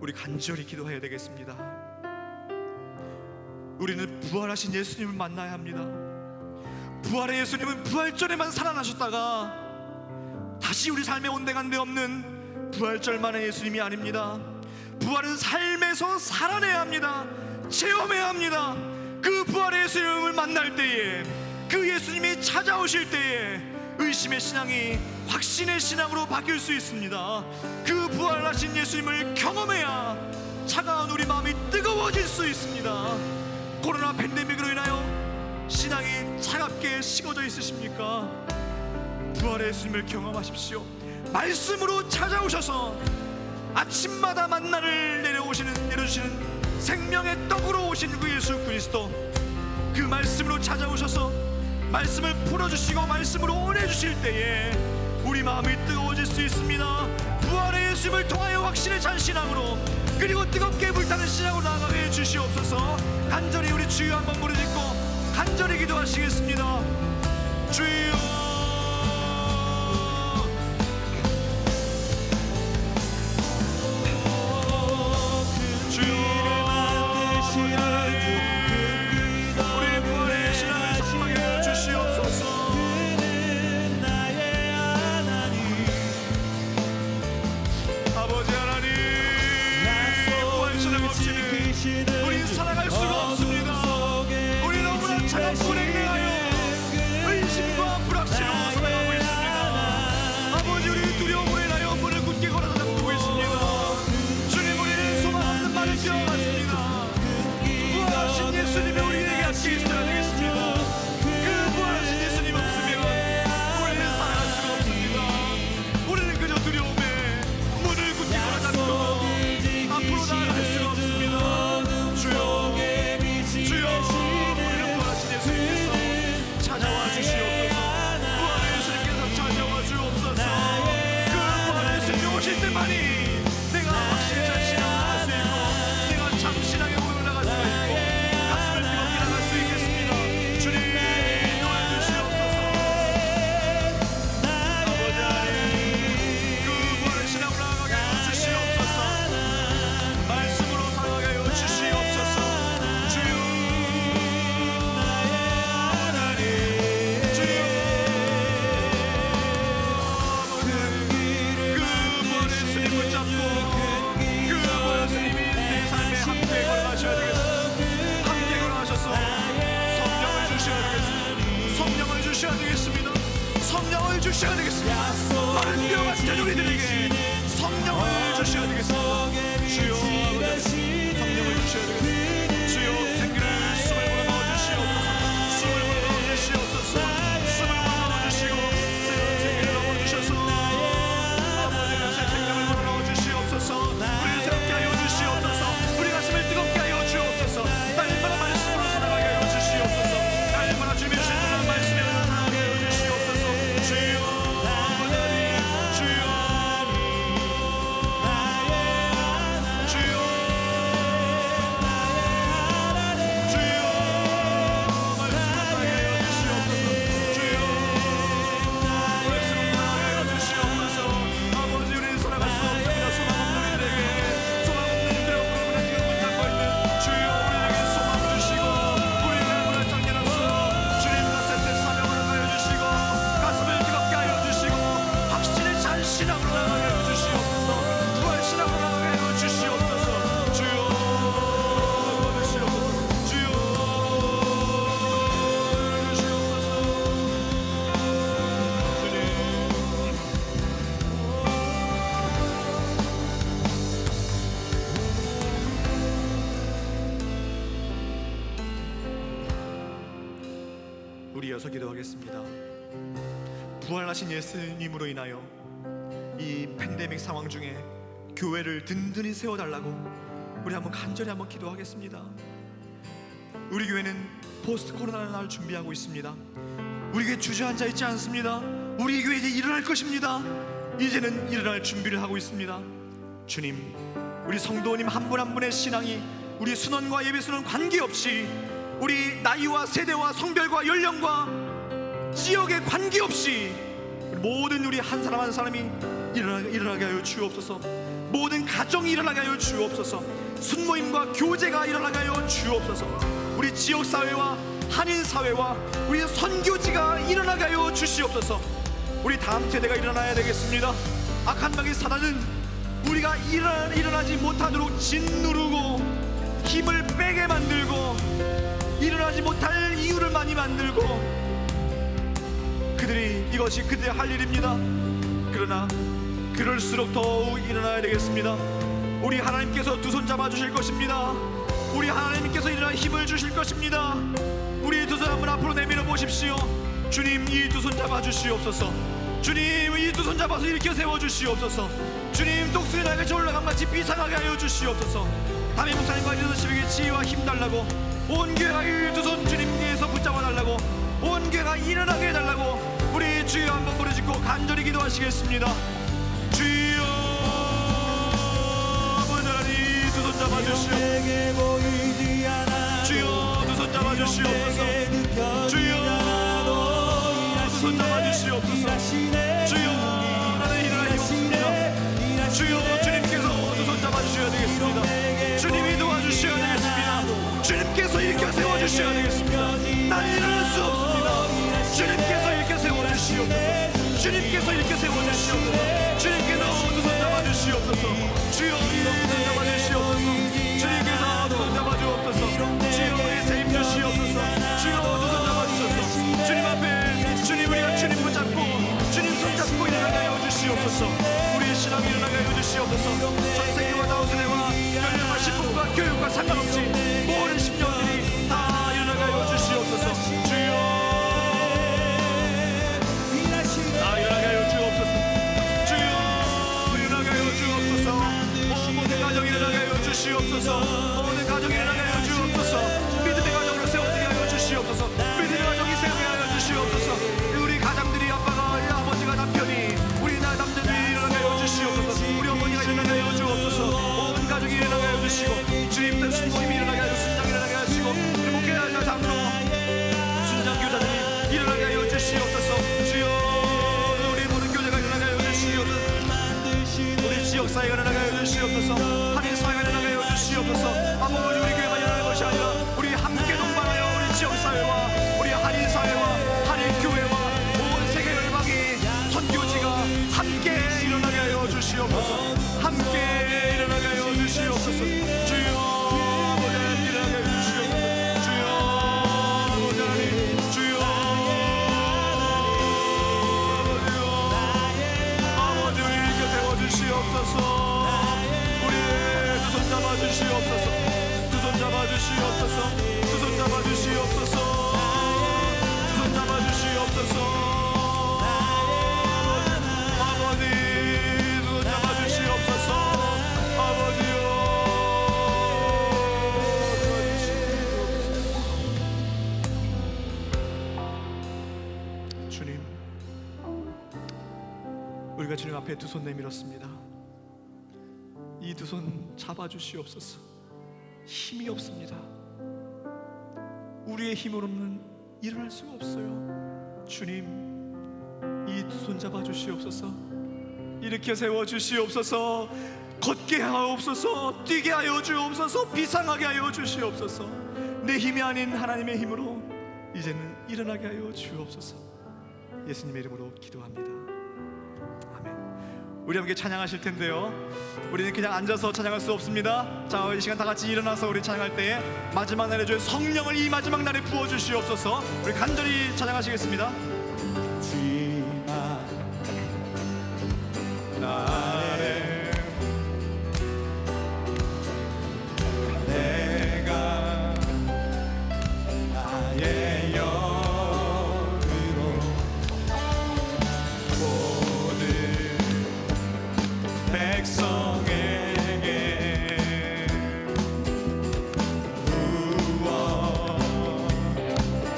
우리 간절히 기도해야 되겠습니다. 우리는 부활하신 예수님을 만나야 합니다. 부활의 예수님은 부활절에만 살아나셨다가 다시 우리 삶에 온데간데 없는 부활절만의 예수님이 아닙니다. 부활은 삶에서 살아내야 합니다. 체험해야 합니다. 그 부활의 예수님을 만날 때에, 그 예수님이 찾아오실 때에 의심의 신앙이 확신의 신앙으로 바뀔 수 있습니다. 그 부활하신 예수님을 경험해야 차가운 우리 마음이 뜨거워질 수 있습니다. 코로나 팬데믹으로 인하여 신앙이 차갑게 식어져 있으십니까? 부활의 예수님을 경험하십시오. 말씀으로 찾아오셔서 아침마다 만나를 내려주시는 생명의 떡으로 오신 그 예수 그리스도, 그 말씀으로 찾아오셔서 말씀을 풀어주시고 말씀으로 오내주실 때에 우리 마음이 뜨거워질 수 있습니다. 부활의 예수님을 통하여 확신의 찬 신앙으로, 그리고 뜨겁게 불타는 신앙으로 나아가게 해주시옵소서. 간절히 우리 주여 한번 부르짖고 간절히 기도하시겠습니다. 주여, 우린 살아갈 수가 없습니다. 우리 너무나 차가운 불행에 대하여 의심과 불확신으로 살아가고 있습니다. 아버지, 우리 두려움으로 인하여 문을 굳게 걸어서 잠그고 있습니다. 주님, 우리는 소망 없는 말을 뛰어갔습니다. 부활하신 예수님이 우리에게 함께 있어야 되겠습니다. 그 부활하신 예수님 없으면 우리는 살아갈 수가 없습니다. 우리는 그저 두려움에 문을 굳게 걸어 잠그고 앞으로 나아갈 수가 없습니다. 주여, 우리는 부활하신 예수님께서 찾아와 주시옵소서. 부활의 예수님께서 찾아와 주옵소서. 그 부활의 예수님이 오실 때만이 내가 확실히 잘 신앙을 나갈 수 있고, 내가 참 신앙의 고백을 나갈 수가 있고, 가슴을 뜨겁게 나갈 수 있겠습니다. 주님, 인도해 주시옵소서. 아버지 하나님, 그 부활의 신앙으로 나아가게 해 주시옵소서. 말씀으로 살아가게 해 주시옵소서. 주여, 하나님, 주여, 그 부활의 예수님 붙잡고 그 부활의 예수님이 내 삶에 함께 걸어가셔야 되겠습니다. 함께 걸어가셔서 성령을 주셔야 되겠습니다. 성령을 주셔야 되겠습니다. 성령을 주셔야 되겠습니다. 마른 뼈 같은 우리들에게 성령을 주셔야 되겠습니다. 주여, 아버지, 성령을 주셔야 되겠습니다. 주여, 생기를 숨을 불어넣어 주시옵소서. 숨을 불어넣어 주시옵소서. 숨을 불어넣어 주시고 새로운 생기를 넣어 주셔서 아버지는 새 생명을 불어넣어 주시옵소서. 우리를 새롭게 하여 주시옵소서. 우리 가슴을 뜨겁게 하여 주옵소서. 날마다 말씀으로 살아가게 하여 주시옵소서. 날마다 주님의 주신 놀라운 말씀에 살아가게 하여 주시옵소서. 주여, 아버지 하나님, 주여, 주여, 주여, 말씀으로 살아가게 하여 주시옵소서. 주여, 말씀으로 살아가게 하여 주시옵소서. 아버지, 우리는 살아갈 수 없습니다. 소망 없는 이들에게, 소망 없는 이들의 무너지고 붙잡고 있는 주여, 우리에게 소망 주시고 우리를 문화장년으로서 주님 것에 때 사명을 하여 주시고 가슴을 뜨겁게 하여 주시고 확신의 찬 신앙으로 나가게 하여 주시옵소서. 부활 신앙으로 나가게 하여 주시옵소서. 주여, 받으시옵소서. 주여, 주시옵소서. 우리 이어서 기도하겠습니다. 부활하신 예수님으로 인하여 이 팬데믹 상황 중에 교회를 든든히 세워달라고 우리 한번 간절히 한번 기도하겠습니다. 우리 교회는 포스트 코로나를 날 준비하고 있습니다. 우리 교회 주저앉아 있지 않습니다. 우리 교회 이제 일어날 것입니다. 이제는 일어날 준비를 하고 있습니다. 주님, 우리 성도님 한 분 한 분의 신앙이 우리 순원과 예배 순원 관계없이, 우리 나이와 세대와 성별과 연령과 지역에 관계없이 모든 우리 한 사람 한 사람이 일어나게 하여 주옵소서. 모든 가정이 일어나게 하여 주옵소서. 순모임과 교제가 일어나게 하여 주옵소서. 우리 지역사회와 한인사회와 우리 선교지가 일어나게 하여 주시옵소서. 우리 다음 세대가 일어나야 되겠습니다. 악한 마귀 사단은 우리가 일어나지 못하도록 짓누르고 힘을 빼게 만들고 일어나지 못할 이유를 많이 만들고, 이것이 그들의 할 일입니다. 그러나 그럴수록 더욱 일어나야 되겠습니다. 우리 하나님께서 두 손 잡아 주실 것입니다. 우리 하나님께서 일어나 힘을 주실 것입니다. 우리 두 손 한번 앞으로 내밀어 보십시오. 주님, 이 두 손 잡아 주시옵소서. 주님, 이 두 손 잡아서 일으켜 세워 주시옵소서. 주님, 독수리 날개에 올라감같이 비상하게 하여 주시옵소서. 담임 목사님과 이어서 시백에 지혜와 힘 달라고, 온 교회가 이 두 손 주님께서 붙잡아 달라고, 온 교회가 일어나게 해달라고 우리 주여 한번 부르짖고 간절히 기도하시겠습니다. 주여, 아버지 하나님, 두 손 잡아 주시옵소서. 주여, 두 손 잡아 주시옵소서. 주여, 두 손 잡아 주시옵소서. 주여, 나는 일어나 힘없습니다. 주여, 주님께서 두 손 잡아 주셔야 되겠습니다. 주님이 도와주셔야 되겠습니다. 주님께서 일으켜 세워 주셔야 되겠습니다. 나는 일어날 수 없습니다. 주님께서 일으켜 세워 주시옵소서. 주님께서 일으켜 세워 주시옵소서. 주님께서 두 손 잡아 주시옵소서. 주여, 두 손 잡아 주시옵소서. 주님께서 두 손 잡아 주옵소서. 주여, 우리 세임 주시옵소서. 주여, 두 손 잡아 주셔서 주님 앞에, 주님, 우리가 주님 붙잡고 주님 손잡고 일어나게 하여 주시옵소서. 우리의 신앙이 일어나게 하여 주시옵소서. 전세계와 다운세대와 연령과 신분과 교육과 상관없이 모든 심령들이 다 일어나게 하여 주시옵소서. 주여, 다 일어나게 하여 주옵소서. 주여, 일어나게 하여 주옵소서. 모든 가정이 일어나게 하여 주시옵소서. 모든 가정이 일어나게 하여 주옵소서. 믿음의 가정으로 세워지게 하여 주시옵소서. 믿음의 가정이 세우게 하여 주시옵소서. 우리 가장들이, 아빠가, 아버지가, 남편이, 우리 남자들이 일어나게 하여 주시옵소서. 우리 어머니가 일어나게 하여 주옵소서. 온 가족이 일어나게 하여 주시고, 주님 뜻 순모임이 일어나게 하여, 순장이 일어나게 하시고, 우리 목회자 장로, 순장 교사들이 일어나게 하여 주시옵소서. 주여, 우리 모든 교제가 일어나게 하여 주시옵소서. 우리 지역사회가 일어나게 하여 주시옵소서. 한인사회가 일어나게 하여 주시옵소서. 아버지, 우리 교회가 일어나는 것이 아니라 우리 함께 동반하여 우리 지역사회와 우리 한인사회와 한인교회와 온 세계 열방이, 선교지가 함께 일어나게 하여 주시옵소서. 함께 일어나게 하여 주시옵소서. 주여, 아버지 하나님, 일어나게 하여 주시옵소서. 주여, 아버지 하나님, 주여, 아버지, 우리 일으켜 세워 주시옵소서. 우리 두 손 잡아 주시옵소서. 두 손 잡아 주시옵소서. 두 손 잡아 주시옵소서. 두 손 잡아 주시옵소서. 아버지, 두 손 잡아 주시옵소서. 아버지요, 주님, 우리가 주님 앞에 두 손 내밀었습니다. 이 두 손 잡아 주시옵소서. 힘이 없습니다. 우리의 힘으로는 일어날 수가 없어요. 주님, 이 두 손 잡아 주시옵소서. 일으켜 세워 주시옵소서. 걷게 하옵소서. 뛰게 하여 주옵소서. 비상하게 하여 주시옵소서. 내 힘이 아닌 하나님의 힘으로 이제는 일어나게 하여 주옵소서. 예수님의 이름으로 기도합니다. 아멘. 우리 함께 찬양하실 텐데요, 우리는 그냥 앉아서 찬양할 수 없습니다. 자, 이 시간 다 같이 일어나서 우리 찬양할 때에 마지막 날에 주의 성령을 이 마지막 날에 부어 주시옵소서. 우리 간절히 찬양하시겠습니다. 날에 내가 나의 영으로 모든 백성에게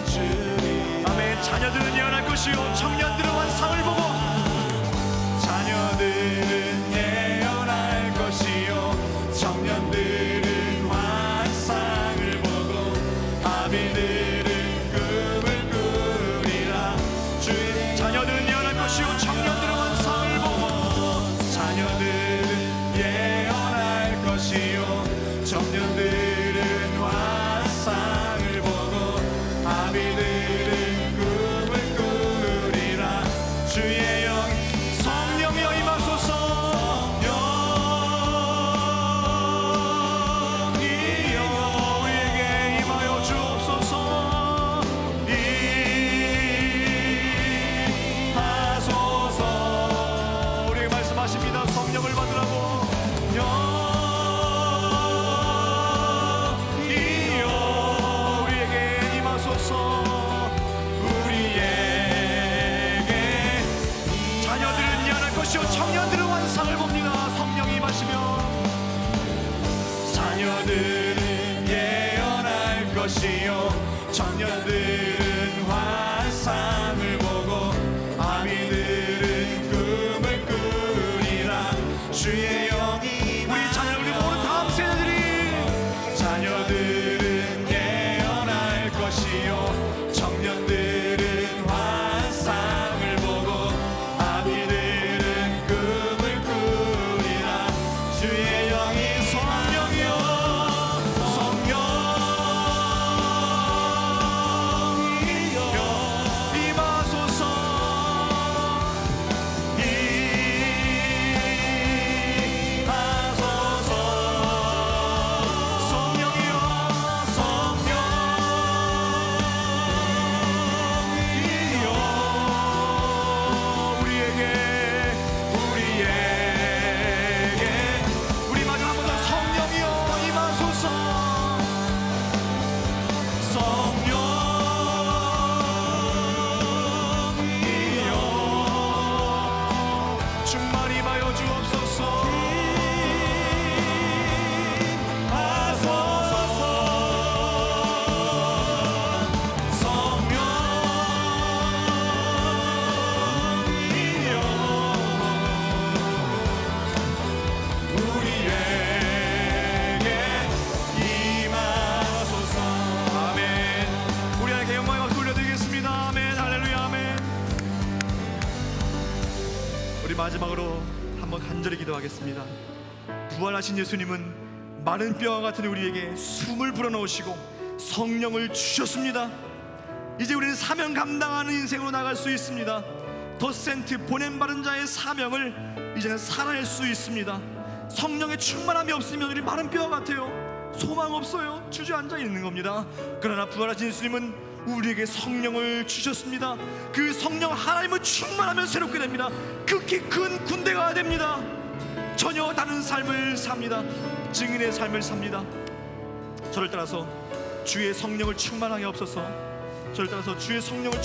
부어주리. 아멘. 자녀들은 예언할 것이요, 청년들은 환상을 보고, 자녀들은 예언할 것이요, 청년들은 환상을 보고, 아비들은 꿈을 꾸리라. 주의 자녀들은 예언할 것이요, 청년들은 환상을 보고, 자녀들은 청년들은 환상을 보고 아비들은 꿈을 꾸리라. 주의 영이 우리 자녀 우리 모든 다음 세대들이 자녀들은 예언할 것이요 청년들은 환상을 보고 아비들은 꿈을 꾸리라. 주의 영이 성령이요 성령이여 임하소서. 임하소서. 성령이여 성령이여 우리에게 우리 마지막 한번 더 성령이여 임하소서. 성령이여 충만히 임하여 주옵소서. 성령이여 우리에게 임하소서. 아멘. 우리 하나님께 영광의 박수 올려드리겠습니다. 아멘. 할렐루야. 아멘. 우리 마지막으로 한번 간절히 기도하겠습니다. 부활하신 예수님은 마른 뼈와 같은 우리에게 숨을 불어넣으시고 성령을 주셨습니다. 이제 우리는 사명 감당하는 인생으로 나갈 수 있습니다. 더센트 보냄받은 자의 사명을 이제는 살아낼 수 있습니다. 성령의 충만함이 없으면 우리 마른 뼈와 같아요. 소망 없어요. 주저앉아 있는 겁니다. 그러나 부활하신 예수님은 우리에게 성령을 주셨습니다. 그 성령 하나님을 충만하면 새롭게 됩니다. 극히 큰 군대가 됩니다. 전혀 다른 삶을 삽니다. 증인의 삶을 삽니다. 저를 따라서 주의 성령을 충만하게 없어서 저를 따라서 주의 성령의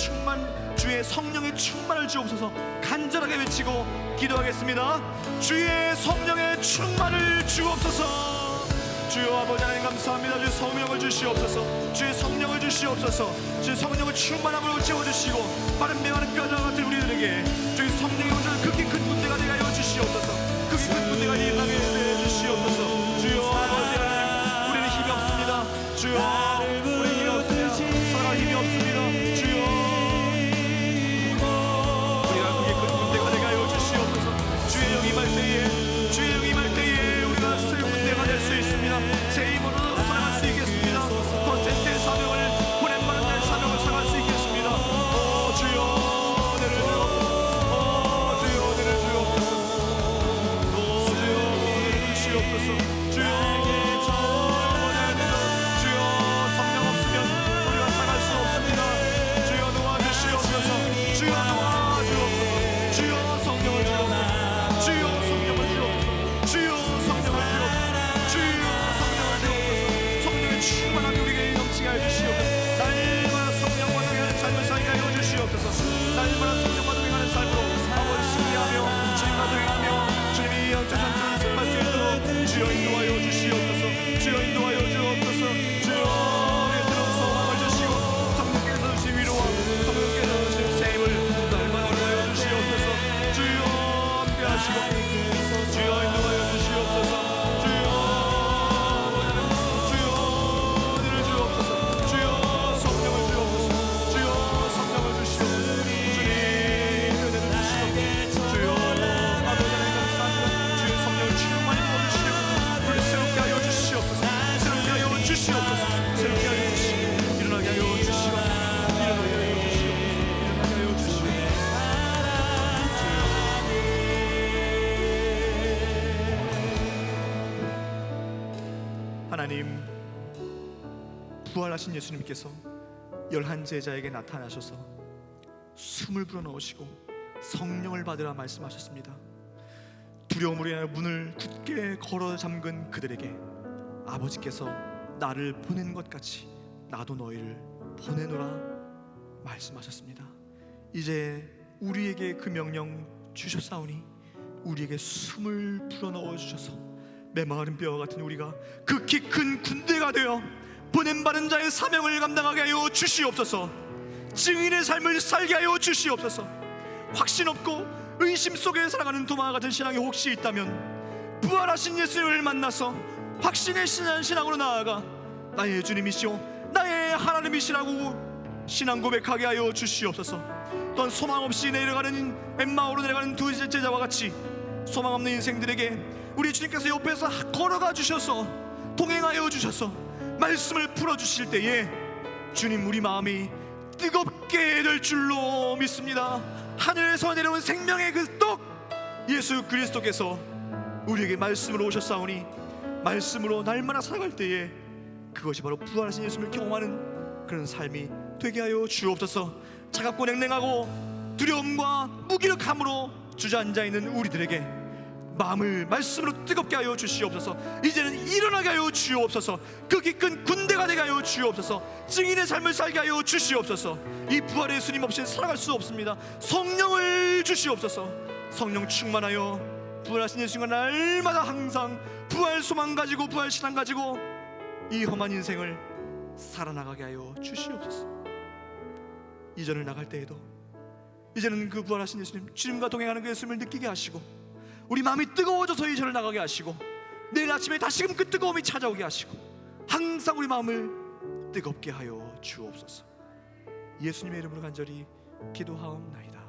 충만을 주옵소서 간절하게 외치고 기도하겠습니다. 주의 성령의 충만을 주옵소서. 주여 아버지 하나님 감사합니다. 주의 성령을 주시옵소서. 주의 성령을 주시옵소서. 주의 성령을 충만함으로 채워주시고 마른 메마른 뼈와 같은 우리들에게 주의 성령의 온전한 극히 큰 군대가 되게 하여 주시옵소서. 극히 큰 군대가 임하게 해 주시옵소서. 주여 아버지 하나님 우리는 힘이 없습니다. 주여 우리는 힘이 없습니다. 살아갈 힘이 없습니다. 주여 우리가 극히 큰 군대가 되게 하여 주시옵소서. 주의 영이 임할 때에 우리가 새 군대가 될 수 있습니다. 새 힘으로 살아갈 수 있겠습니다. 더 센트의 사명을 보냄받은 자의 사명을 살아갈 수 있겠습니다. 주여 은혜를 주옵소서. 주여 은혜를 주옵소서. 주여 주시옵소서. 주여 주여 성령 없으면 우리가 살아갈 수 없습니다. 주여 도와주시옵소서. 주여 도와주옵소서. 주여 성령을 주옵소서. 주여 성령을 주옵소서. 주여 성령을 주옵소서. 주여 성령을 주옵소서. 성령의 충만함이 우리에게 넘치게 하여 주시옵소서. 날마다 성령과 동행하는 삶을 살게 하여 주시옵소서. 날마다 성령과 동행하는 삶으로 아버지 승리하며 주님과 동행하며 주님이 영적 전투를 승리할 수 있도록 주여 인도하여 주시옵소서. 주여 인도하여 주옵소서. 주여 우리의 새로운 소망을 주시고 성령께서 주신 위로와 성령께서 주신 셈을 날마다 인도하여 주시옵소서. 주여 함께하시고 주여 인도하여 주시옵소서. 주여 은혜를 주옵소서. 주여 성령을 주옵소서. 주여 성령을 주시옵소서. 주님 은혜를 주시옵소서. 주여 아버지 하나님 감사합니다. 주의 성령을 충만히 부어주시옵소서. 우리 새롭게 하여 주시옵소서. 새롭게 하여 주시옵소서. 새롭게 하여 주시옵소서. 일어나게 하여 주시옵소서. 일어나게 하여 주시옵소서. 일어나게 하여 주시옵소서. 하나님 부활하신 예수님께서 11 제자에게 나타나셔서 숨을 불어넣으시고 성령을 받으라 말씀하셨습니다. 두려움으로 인하여 문을 굳게 걸어 잠근 그들에게 아버지께서 나를 보낸 것 같이 나도 너희를 보내노라 말씀하셨습니다. 이제 우리에게 그 명령 주셨사오니 우리에게 숨을 불어넣어 주셔서 메마른 뼈와 같은 우리가 극히 큰 군대가 되어 보냄받은 자의 사명을 감당하게 하여 주시옵소서. 증인의 삶을 살게 하여 주시옵소서. 확신 없고 의심 속에 살아가는 도마와 같은 신앙이 혹시 있다면 부활하신 예수님을 만나서 확신의 신앙으로 나아가 나의 주님이시오 나의 하나님이시라고 신앙 고백하게 하여 주시옵소서. 또한 소망 없이 내려가는 엠마오로 내려가는 두 제자와 같이 소망 없는 인생들에게 우리 주님께서 옆에서 걸어가 주셔서 동행하여 주셔서 말씀을 풀어주실 때에 주님 우리 마음이 뜨겁게 될 줄로 믿습니다. 하늘에서 내려온 생명의 그 떡 예수 그리스도께서 우리에게 말씀으로 오셨사오니 말씀으로 날마다 살아갈 때에 그것이 바로 부활하신 예수님을 경험하는 그런 삶이 되게 하여 주옵소서. 차갑고 냉랭하고 두려움과 무기력함으로 주저앉아 있는 우리들에게 마음을 말씀으로 뜨겁게 하여 주시옵소서. 이제는 일어나게 하여 주옵소서. 그 기끈 군대가 되게 하여 주옵소서. 증인의 삶을 살게 하여 주시옵소서. 이 부활의 예수님 없이는 살아갈 수 없습니다. 성령을 주시옵소서. 성령 충만하여 부활하신 예수님과 날마다 항상 부활 소망 가지고 부활 신앙 가지고 이 험한 인생을 살아나가게 하여 주시옵소서. 이전을 나갈 때에도 이제는 그 부활하신 예수님 주님과 동행하는 그 예수님을 느끼게 하시고 우리 마음이 뜨거워져서 이전을 나가게 하시고 내일 아침에 다시금 그 뜨거움이 찾아오게 하시고 항상 우리 마음을 뜨겁게 하여 주옵소서. 예수님의 이름으로 간절히 기도하옵나이다.